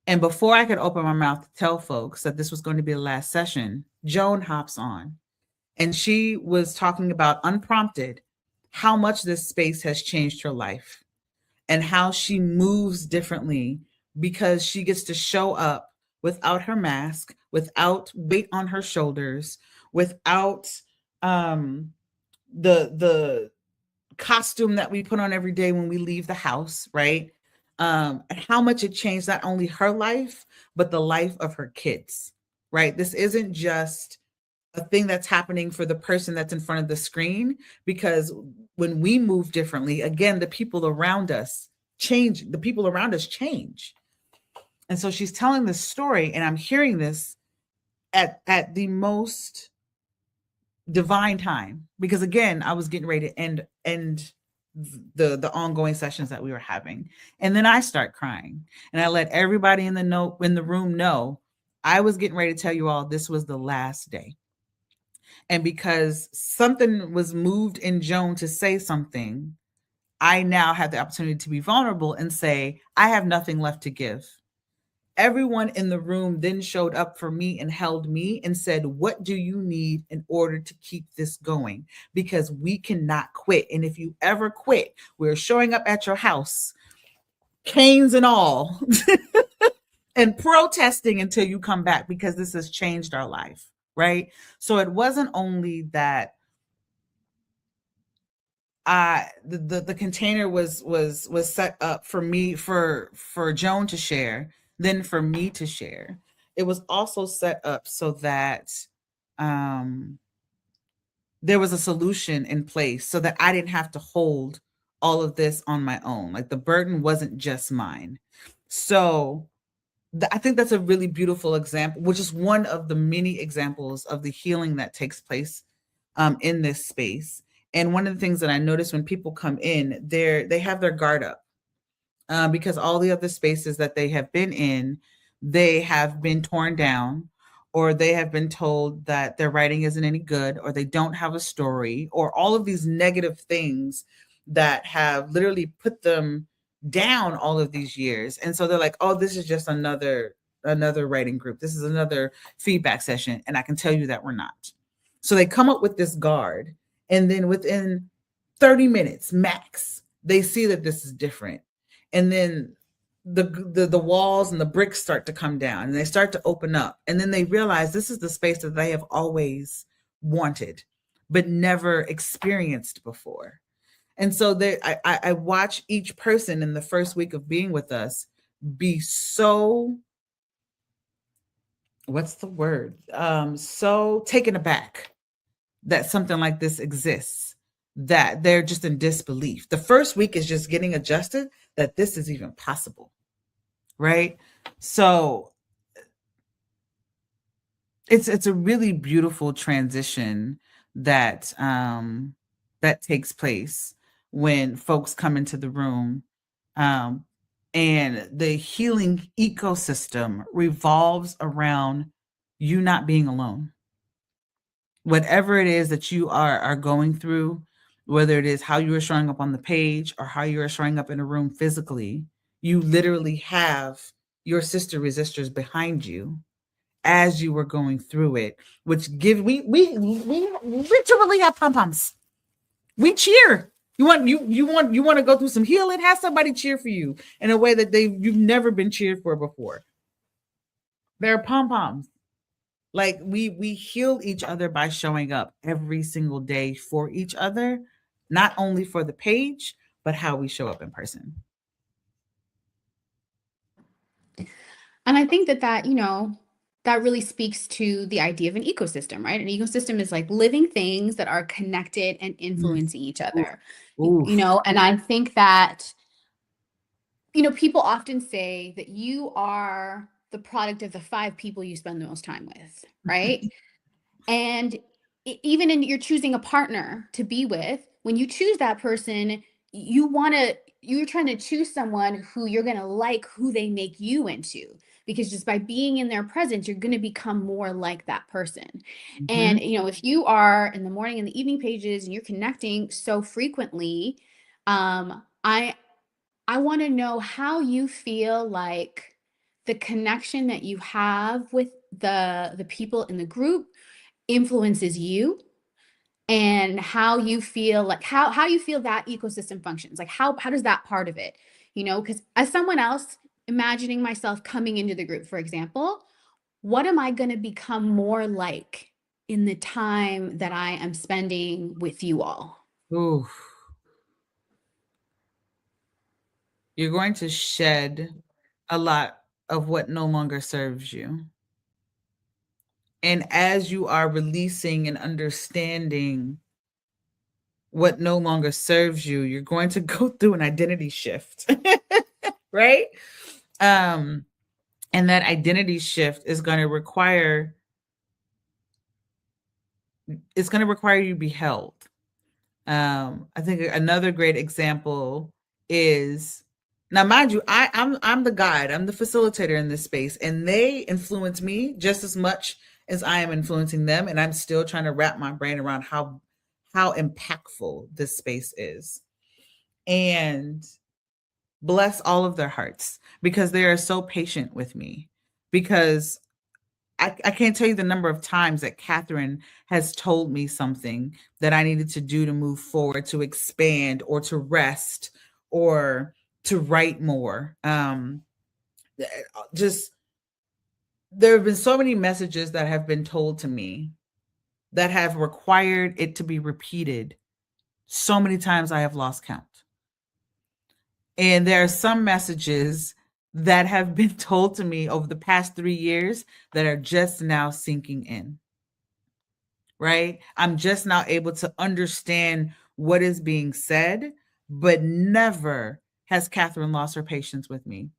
Speaker 1: And before I could open my mouth to tell folks that this was going to be the last session, Joan hops on. And she was talking about, unprompted, how much this space has changed her life and how she moves differently because she gets to show up without her mask, without weight on her shoulders, without the costume that we put on every day when we leave the house, right? And how much it changed not only her life, but the life of her kids, right? This isn't just a thing that's happening for the person that's in front of the screen, because when we move differently, again, the people around us change. The people around us change. And so she's telling this story, and I'm hearing this at the most divine time, because again, I was getting ready to end the ongoing sessions that we were having. And then I start crying, and I let everybody in the room know I was getting ready to tell you all this was the last day. And because something was moved in Joan to say something, I now have the opportunity to be vulnerable and say, I have nothing left to give. Everyone in the room then showed up for me and held me and said, what do you need in order to keep this going? Because we cannot quit. And if you ever quit, we're showing up at your house, canes and all, and protesting until you come back, because this has changed our life. Right. So it wasn't only that the container was set up for me, for Joan to share, then for me to share. It was also set up so that there was a solution in place so that I didn't have to hold all of this on my own. Like, the burden wasn't just mine. So I think that's a really beautiful example, which is one of the many examples of the healing that takes place in this space. And one of the things that I notice when people come in, they have their guard up because all the other spaces that they have been in, they have been torn down, or they have been told that their writing isn't any good, or they don't have a story, or all of these negative things that have literally put them down all of these years. And so they're like, oh, this is just another writing group. This is another feedback session. And I can tell you that we're not. So they come up with this guard, and then within 30 minutes max, they see that this is different. And then the walls and the bricks start to come down, and they start to open up, and then they realize this is the space that they have always wanted but never experienced before. And so I watch each person in the first week of being with us be so, what's the word? So taken aback that something like this exists, that they're just in disbelief. The first week is just getting adjusted that this is even possible, right? So it's a really beautiful transition that that takes place when folks come into the room, and the healing ecosystem revolves around you not being alone. Whatever it is that you are going through, whether it is how you are showing up on the page or how you are showing up in a room physically, you literally have your sister resistors behind you as you were going through it, which give we literally have pom-poms. We cheer. You want to go through some healing, have somebody cheer for you in a way that you've never been cheered for before. There are pom-poms. Like we heal each other by showing up every single day for each other, not only for the page, but how we show up in person.
Speaker 4: And I think that, you know, that really speaks to the idea of an ecosystem, right? An ecosystem is like living things that are connected and influencing each other.
Speaker 1: Oof.
Speaker 4: You know, and I think that, you know, people often say that you are the product of the 5 people you spend the most time with, right? And even in you're choosing a partner to be with, when you choose that person, you're trying to choose someone who you're going to like who they make you into, because just by being in their presence, you're going to become more like that person. And, you know, if you are in the morning and the evening pages and you're connecting so frequently, I want to know how you feel like the connection that you have with the people in the group influences you, and how you feel like how you feel that ecosystem functions. Like how does that part of it, you know, because as someone else, imagining myself coming into the group, for example, what am I going to become more like in the time that I am spending with you all?
Speaker 1: Ooh. You're going to shed a lot of what no longer serves you. And as you are releasing and understanding what no longer serves you, you're going to go through an identity shift, right? And that identity shift is going to require you be held. I think another great example is, now mind you, I'm the guide, I'm the facilitator in this space, and they influence me just as much as I am influencing them, and I'm still trying to wrap my brain around how impactful this space is. And bless all of their hearts, because they are so patient with me, because I can't tell you the number of times that Katrin has told me something that I needed to do to move forward, to expand, or to rest, or to write more. Just, there have been so many messages that have been told to me that have required it to be repeated so many times I have lost count. And there are some messages that have been told to me over the past 3 years that are just now sinking in, right? I'm just now able to understand what is being said, but never has Katrin lost her patience with me.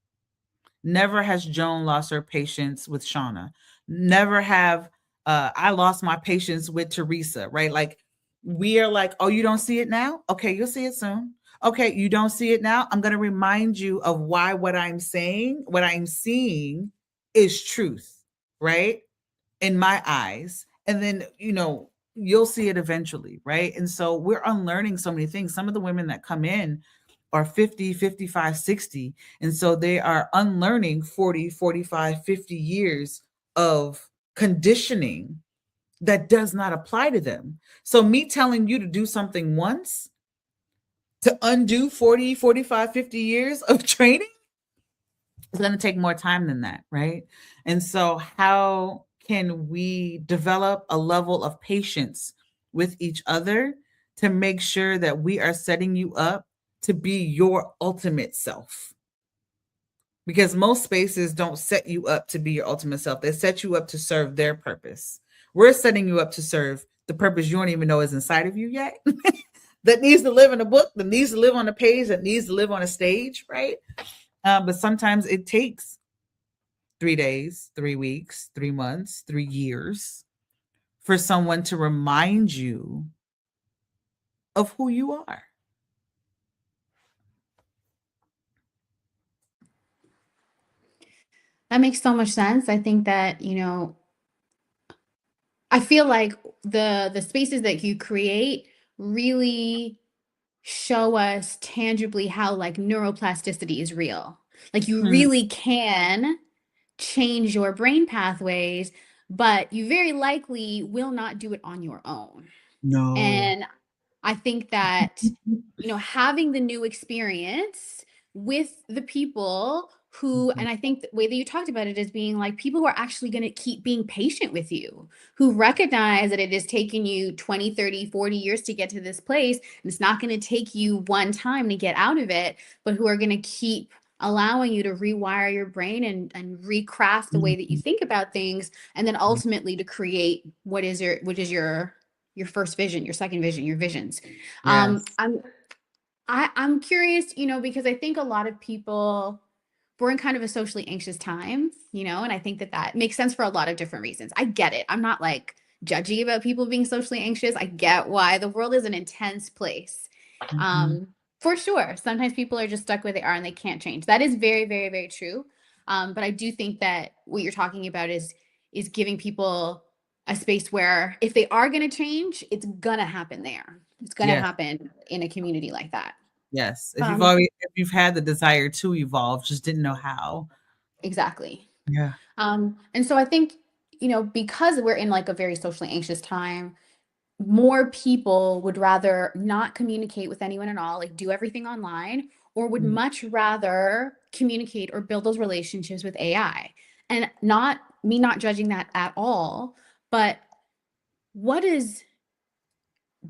Speaker 1: Never has Joan lost her patience with Shauna. Never have I lost my patience with Teresa, right? Like, we are like, oh, you don't see it now? Okay, you'll see it soon. Okay, you don't see it now? I'm going to remind you of why what I'm saying, what I'm seeing is truth, right? in my eyes. And then, you'll see it eventually, right? And so we're unlearning so many things. Some of the women that come in are 50, 55, 60. And so they are unlearning 40, 45, 50 years of conditioning that does not apply to them. So me telling you to do something once to undo 40, 45, 50 years of training is going to take more time than that, right? And so how can we develop a level of patience with each other to make sure that we are setting you up to be your ultimate self? Because most spaces don't set you up to be your ultimate self. They set you up to serve their purpose. We're setting you up to serve the purpose you don't even know is inside of you yet. That needs to live in a book, that needs to live on a page, that needs to live on a stage, right? But sometimes it takes 3 days, 3 weeks, 3 months, 3 years for someone to remind you of who you are.
Speaker 4: That makes so much sense. I think that, I feel like the spaces that you create really show us tangibly how like neuroplasticity is real. Like you
Speaker 1: Hmm.
Speaker 4: really can change your brain pathways, but you very likely will not do it on your own.
Speaker 1: No.
Speaker 4: And I think that, having the new experience with the people who,
Speaker 1: Mhm.
Speaker 4: and I think the way that you talked about it is being like people who are actually going to keep being patient with you, who recognize that it has taken you 20, 30, 40 years to get to this place. And it's not going to take you one time to get out of it, but who are going to keep allowing you to rewire your brain and recraft the way that you
Speaker 1: Mhm.
Speaker 4: think about things. And then ultimately to create which is your first vision, your second vision, your visions.
Speaker 1: Yes.
Speaker 4: I'm curious, because I think a lot of people we're in kind of a socially anxious time, and I think that that makes sense for a lot of different reasons. I get it. I'm not like judgy about people being socially anxious. I get why the world is an intense place.
Speaker 1: Mhm.
Speaker 4: Um, for sure. Sometimes people are just stuck where they are and they can't change. That is very, very, very true. But I do think that what you're talking about is giving people a space where if they are going to change, it's going to happen there. It's going to
Speaker 1: Yes.
Speaker 4: happen in a community like that.
Speaker 1: Yes.
Speaker 4: Um,
Speaker 1: If you've had the desire to evolve, just didn't know how.
Speaker 4: exactly.
Speaker 1: Yeah.
Speaker 4: And so I think, because we're in like a very socially anxious time, more people would rather not communicate with anyone at all, like do everything online, or would
Speaker 1: Mm.
Speaker 4: much rather communicate or build those relationships with AI. And not judging that at all, but what is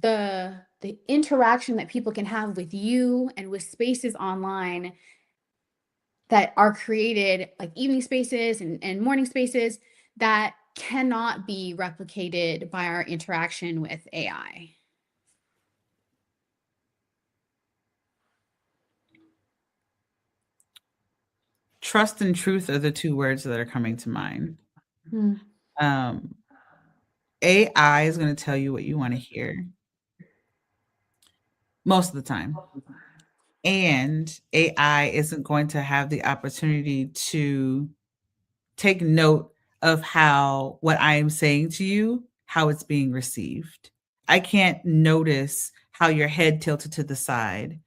Speaker 4: the interaction that people can have with you and with spaces online that are created like evening spaces and morning spaces that cannot be replicated by our interaction with AI.
Speaker 1: Trust and truth are the 2 words that are coming to mind.
Speaker 4: Mm.
Speaker 1: Um, AI is gonna tell you what you wanna hear most of the time, and AI isn't going to have the opportunity to take note of how what I am saying to you, how it's being received. I can't notice how your head tilted to the side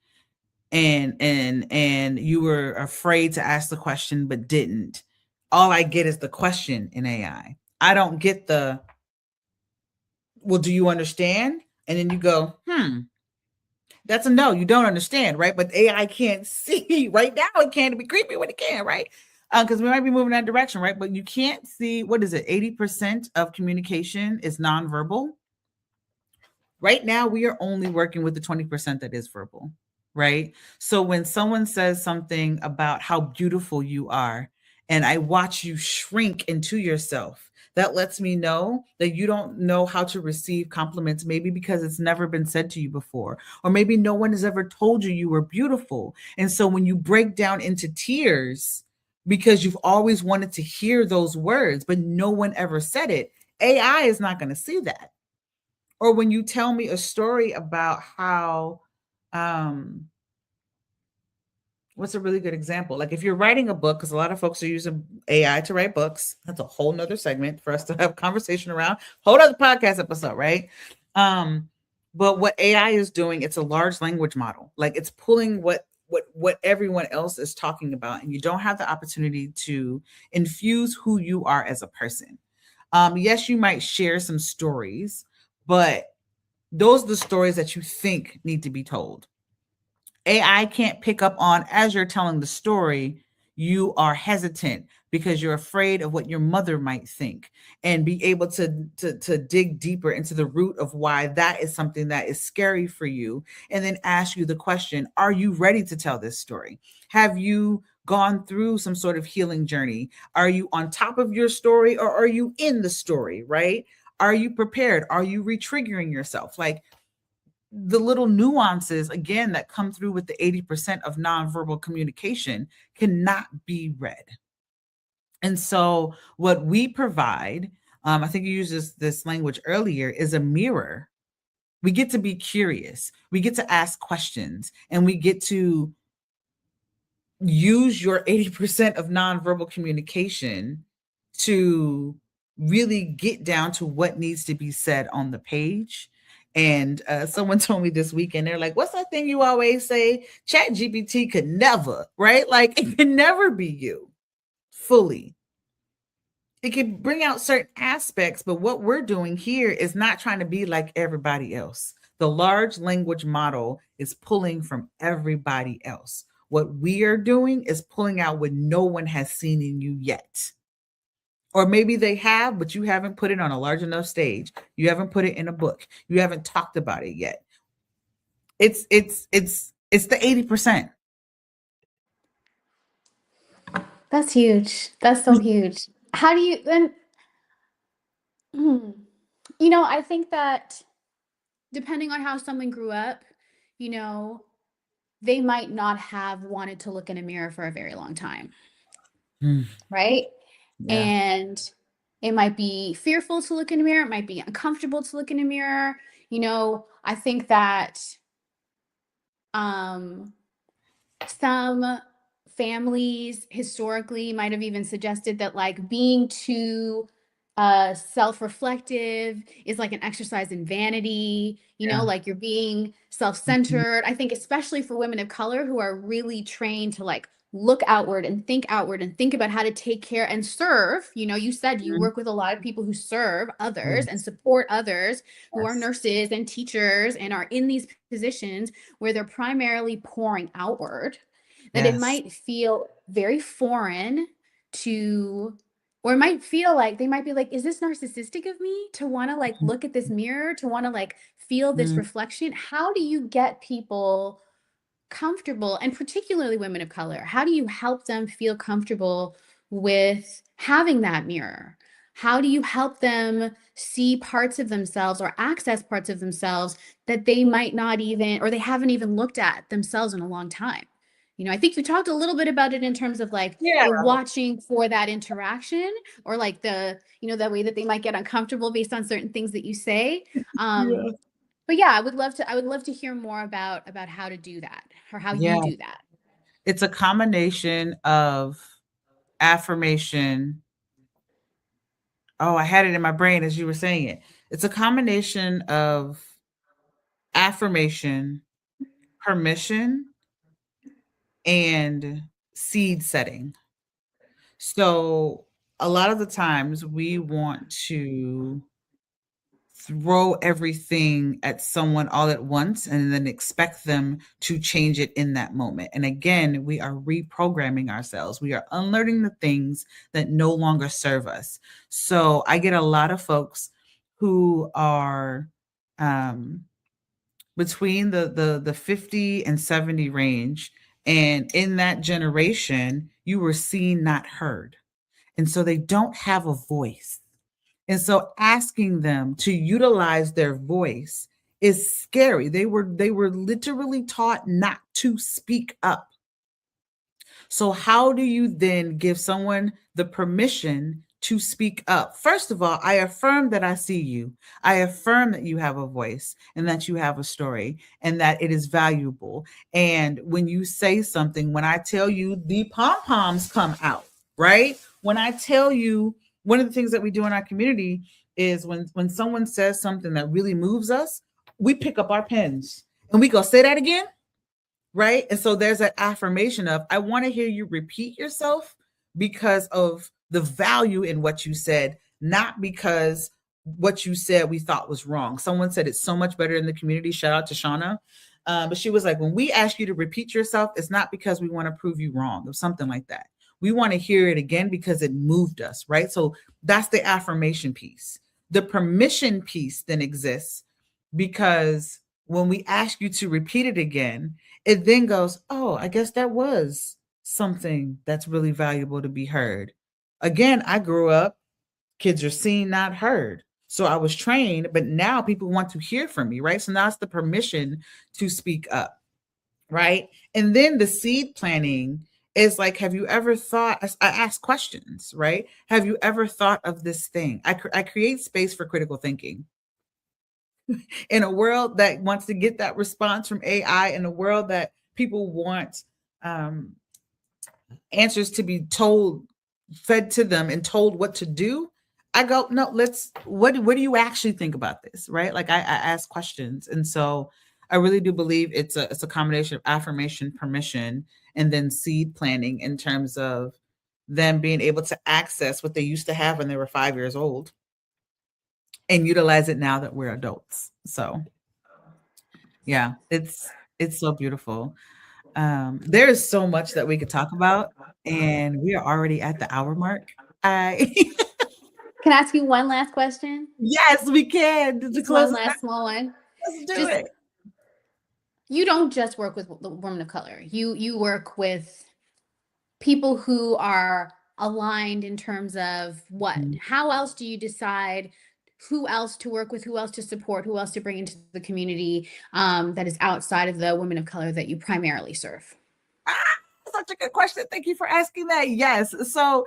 Speaker 1: and you were afraid to ask the question but didn't. All I get is the question in AI. I don't get the, well, do you understand? And then you go, that's a no, you don't understand, right? But AI can't see right now. It can't be creepy when it can, right? Because we might be moving that direction, right? But you can't see, what is it? 80% of communication is nonverbal. Right now, we are only working with the 20% that is verbal, right? So when someone says something about how beautiful you are, and I watch you shrink into yourself, that lets me know that you don't know how to receive compliments, maybe because it's never been said to you before, or maybe no one has ever told you you were beautiful. And so when you break down into tears because you've always wanted to hear those words, but no one ever said it, AI is not going to see that. Or when you tell me a story about how, What's a really good example? Like if you're writing a book, because a lot of folks are using AI to write books. That's a whole nother segment for us to have a conversation around. Whole other podcast episode, right? Um, but what AI is doing, it's a large language model. Like it's pulling what everyone else is talking about, and you don't have the opportunity to infuse who you are as a person. Yes, you might share some stories, but those are the stories that you think need to be told. AI can't pick up on as you're telling the story, you are hesitant because you're afraid of what your mother might think, and be able to dig deeper into the root of why that is something that is scary for you, and then ask you the question, are you ready to tell this story? Have you gone through some sort of healing journey? Are you on top of your story, or are you in the story, right? Are you prepared? Are you re-triggering yourself? Like the little nuances again that come through with the 80% of nonverbal communication cannot be read. And so what we provide, I think you used this language earlier, is a mirror. We get to be curious, we get to ask questions, and we get to use your 80% of nonverbal communication to really get down to what needs to be said on the page. And someone told me this weekend, they're like, what's that thing you always say? Chat GPT could never, right? Like it can never be you fully. It can bring out certain aspects, but what we're doing here is not trying to be like everybody else. The large language model is pulling from everybody else. What we are doing is pulling out what no one has seen in you yet. Or maybe they have, but you haven't put it on a large enough stage. You haven't put it in a book. You haven't talked about it yet. It's the 80%.
Speaker 4: That's huge. That's so huge. How do you then? I think that depending on how someone grew up, you know, they might not have wanted to look in a mirror for a very long time,
Speaker 1: Mm,
Speaker 4: right?
Speaker 1: yeah.
Speaker 4: And it might be fearful to look in a mirror, it might be uncomfortable to look in a mirror. I think that um some families historically might have even suggested that like being too self-reflective is like an exercise in vanity,
Speaker 1: Yeah.
Speaker 4: like you're being
Speaker 1: Mhm.
Speaker 4: self-centered. I think especially for women of color who are really trained to like look outward and think about how to take care and serve. You said you
Speaker 1: Mhm.
Speaker 4: work with a lot of people who serve others and
Speaker 1: Yes.
Speaker 4: support others, who are
Speaker 1: Yes.
Speaker 4: nurses and teachers and are in these positions where they're primarily pouring outward, that it
Speaker 1: Yes.
Speaker 4: might feel very foreign to, or it might feel like they might be like, is this narcissistic of me to want to like look at this mirror, to want to like feel this
Speaker 1: Mhm.
Speaker 4: reflection? How do you get people comfortable, and particularly women of color? How do you help them feel comfortable with having that mirror? How do you help them see parts of themselves or access parts of themselves that they might not even, or they haven't even looked at themselves in a long time? I think you talked a little bit about it in terms of like
Speaker 1: Yeah.
Speaker 4: you're watching for that interaction, or like the way that they might get uncomfortable based on certain things that you say.
Speaker 1: Yeah.
Speaker 4: But yeah, I would love to hear more about how to do that, or how you
Speaker 1: Yeah.
Speaker 4: do that.
Speaker 1: It's a combination of affirmation. Oh, I had it in my brain as you were saying it. It's a combination of affirmation, permission, and seed setting. So a lot of the times we want to throw everything at someone all at once and then expect them to change it in that moment. And again, we are reprogramming ourselves. We are unlearning the things that no longer serve us. So I get a lot of folks who are um, between the 50 and 70 range. And in that generation, you were seen, not heard. And so they don't have a voice. And so asking them to utilize their voice is scary. They were literally taught not to speak up. So how do you then give someone the permission to speak up. First of all, I affirm that I see you. I affirm that you have a voice and that you have a story and that it is valuable. And when you say something, when I tell you, the pom-poms come out, right? When I tell you, one of the things that we do in our community is when someone says something that really moves us, we pick up our pens and we go, say that again, right? And so there's that affirmation of, I want to hear you repeat yourself because of the value in what you said, not because what you said we thought was wrong. Someone said it's so much better in the community. Shout out to Shauna. But she was like, when we ask you to repeat yourself, it's not because we want to prove you wrong or something like that. We want to hear it again because it moved us, right? So that's the affirmation piece. The permission piece then exists because when we ask you to repeat it again, it then goes, oh, I guess that was something that's really valuable to be heard. Again, I grew up, kids are seen, not heard. So I was trained, but now people want to hear from me, right? So now it's the permission to speak up, right? And then the seed planting is like, have you ever thought, I ask questions, right? Have you ever thought of this thing? I create space for critical thinking. In a world that wants to get that response from AI, in a world that people want answers to be told, fed to them and told what to do, I go, no, what do you actually think about this, right? Like I ask questions. And so I really do believe it's a combination of affirmation, permission, and then seed planting in terms of them being able to access what they used to have when they were 5 years old and utilize it now that we're adults. So yeah, it's so beautiful. There is so much that we could talk about, and we are already at the hour mark. I
Speaker 4: Can I ask you one last question?
Speaker 1: Yes, we can. To
Speaker 4: Just
Speaker 1: close
Speaker 4: one
Speaker 1: it out,
Speaker 4: last small one.
Speaker 1: let's do
Speaker 4: Just
Speaker 1: it.
Speaker 4: you don't just work with the women of color. You work with people who are aligned in terms of what?
Speaker 1: Mhm.
Speaker 4: How else do you decide who else to work with, who else to support, who else to bring into the community that is outside of the women of color that you primarily serve?
Speaker 1: Ah, such a good question. Thank you for asking that. Yes. So,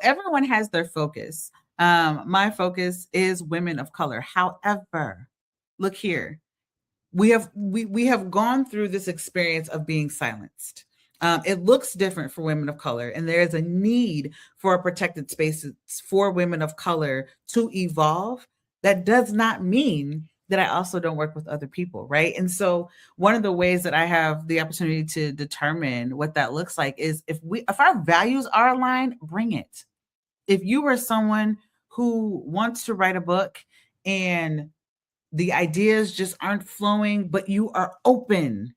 Speaker 1: everyone has their focus. My focus is women of color. However, look here. We have gone through this experience of being silenced. It looks different for women of color, and there is a need for protected spaces for women of color to evolve. That does not mean that I also don't work with other people, right? And so one of the ways that I have the opportunity to determine what that looks like is if our values are aligned, bring it. If you are someone who wants to write a book and the ideas just aren't flowing, but you are open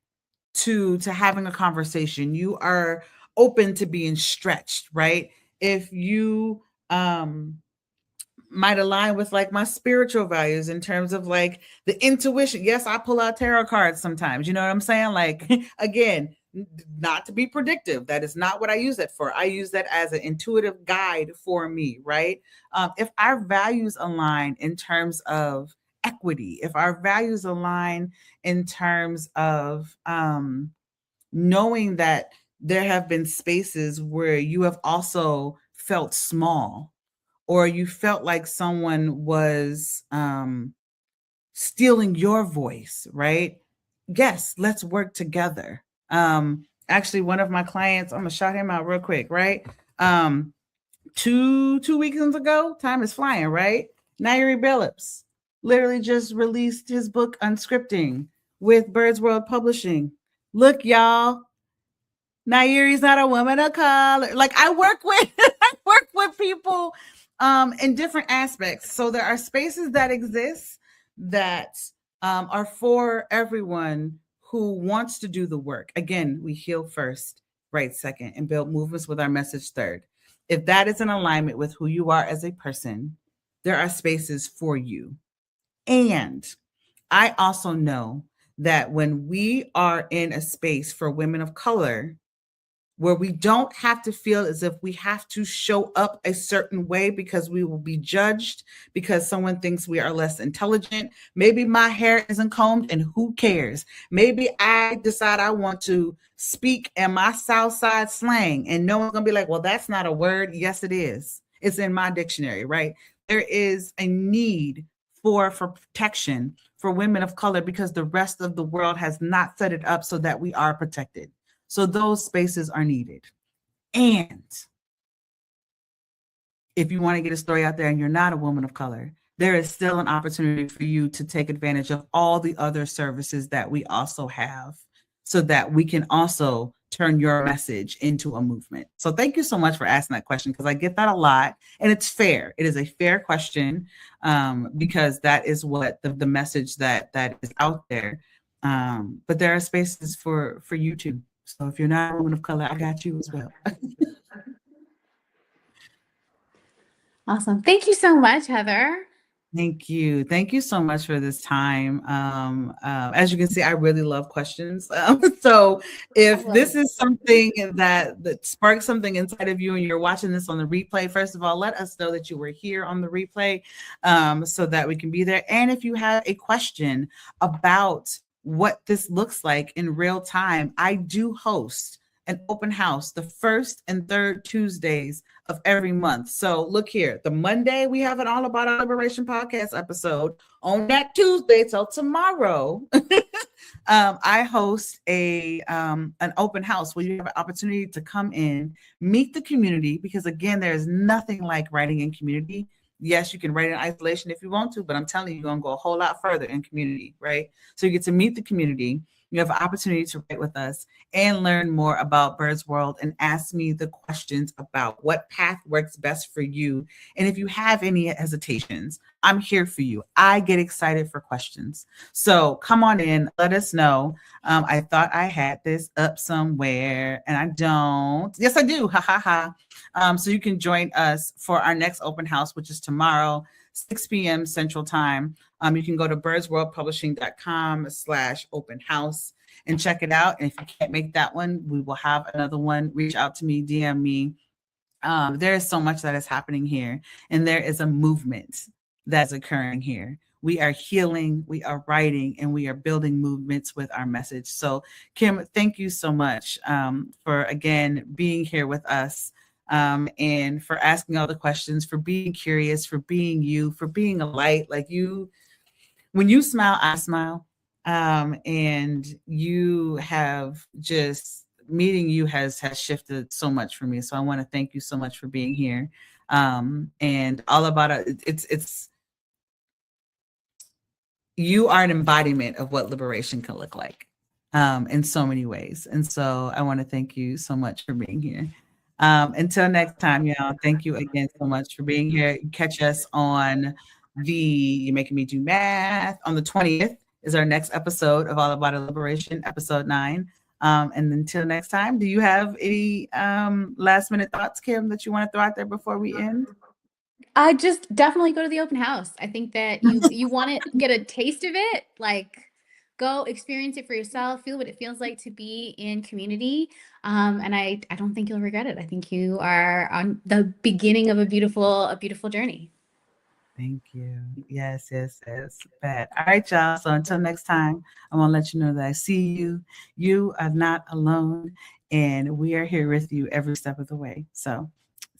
Speaker 1: to having a conversation, you are open to being stretched, right? If you might align with like my spiritual values in terms of like the intuition. Yes, I pull out tarot cards sometimes. You know what I'm saying? Like, again, not to be predictive. That is not what I use that for. I use that as an intuitive guide for me, right? If our values align in terms of equity, if our values align in terms of knowing that there have been spaces where you have also felt small, or you felt like someone was stealing your voice, right? Yes, let's work together. Actually, one of my clients, I'm gonna shout him out real quick, right? Two weekends ago, time is flying, right? Nairi Billups literally just released his book Unscripting with Birds World Publishing. Look, y'all, Nairi's not a woman of color. Like I work with people in different aspects. So there are spaces that exist that are for everyone who wants to do the work. Again, we heal first, right second, and build movements with our message third. If that is in alignment with who you are as a person, there are spaces for you. And I also know that when we are in a space for women of color, where we don't have to feel as if we have to show up a certain way because we will be judged, because someone thinks we are less intelligent. Maybe my hair isn't combed and who cares? Maybe I decide I want to speak in my South Side slang and no one's gonna be like, well, that's not a word. Yes, it is. It's in my dictionary, right? There is a need for protection for women of color because the rest of the world has not set it up so that we are protected. So those spaces are needed. And if you want to get a story out there and you're not a woman of color, there is still an opportunity for you to take advantage of all the other services that we also have so that we can also turn your message into a movement. So thank you so much for asking that question, because I get that a lot, and it's fair. It is a fair question, because that is what the message that is out there. But there are spaces for you too. So if you're not a woman of color, I got you as well.
Speaker 4: Awesome. Thank you so much, Heather.
Speaker 1: Thank you. Thank you so much for this time. As you can see, I really love questions. So if this is something that sparks something inside of you and you're watching this on the replay, first of all, let us know that you were here on the replay, so that we can be there. And if you have a question about what this looks like in real time, I do host an open house the first and third Tuesdays of every month. So look here, the Monday we have an All About Our Liberation podcast episode. On that Tuesday till tomorrow, I host an open house where you have an opportunity to come in, meet the community, because again, there's nothing like writing in community. Yes, you can write in isolation if you want to, but I'm telling you, you're going to go a whole lot further in community, right? So you get to meet the community. You have an opportunity to write with us and learn more about Bird's World and ask me the questions about what path works best for you. And if you have any hesitations, I'm here for you. I get excited for questions. So come on in, let us know. I thought I had this up somewhere and I don't. Yes, I do. Ha ha ha. So you can join us for our next open house, which is tomorrow, 6 p.m. Central Time. You can go to birdsworldpublishing.com/open house and check it out. And if you can't make that one, we will have another one. Reach out to me, DM me. There is so much that is happening here, and there is a movement that's occurring here. We are healing, we are writing, and we are building movements with our message. So, Kim, thank you so much for, again, being here with us. And for asking all the questions, for being curious, for being you, for being a light. Like you, when you smile, I smile. And you have just, meeting you has shifted so much for me. So I want to thank you so much for being here. And all about it's you are an embodiment of what liberation can look like in so many ways. And so I want to thank you so much for being here. Until next time, y'all, thank you again so much for being here. Catch us on you're making me do math, on the 20th is our next episode of All About Our Liberation, episode 9. And until next time, do you have any last minute thoughts, Kim, that you want to throw out there before we end?
Speaker 4: I just definitely go to the open house. I think that you want to get a taste of it, like go experience it for yourself, feel what it feels like to be in community. And I don't think you'll regret it. I think you are on the beginning of a beautiful journey.
Speaker 1: Thank you. Yes. Bad. All right, y'all. So until next time, I want to let you know that I see you. You are not alone, and we are here with you every step of the way. So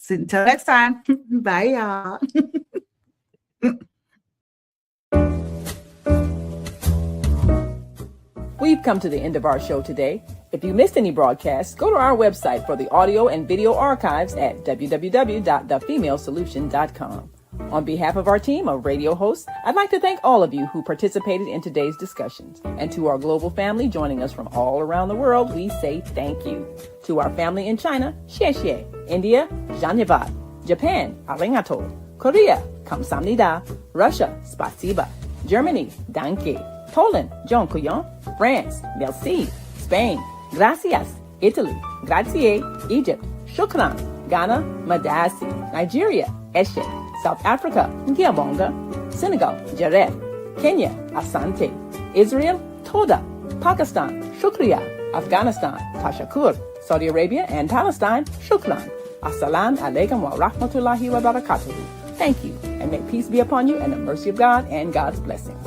Speaker 1: until next time, bye, y'all.
Speaker 2: We've come to the end of our show today. If you missed any broadcasts, go to our website for the audio and video archives at www.thefemalesolution.com. On behalf of our team of radio hosts, I'd like to thank all of you who participated in today's discussions. And to our global family joining us from all around the world, we say thank you. To our family in China, xie xie. India, Dhanyavad. Japan, arigato. Korea, kamsamnida. Russia, spasiba. Germany, danke. Poland, dziękuję. France, merci. Spain, gracias. Italy, grazie. Egypt, shukran. Ghana, madasi. Nigeria, eshe. South Africa, Ngiyabonga. Senegal, Jaref. Kenya, Asante. Israel, Toda. Pakistan, Shukriya. Afghanistan, Tashakur. Saudi Arabia and Palestine, Shukran. Assalamu alaikum wa rahmatullahi wa barakatuhu. Thank you, and may peace be upon you and the mercy of God and God's blessings.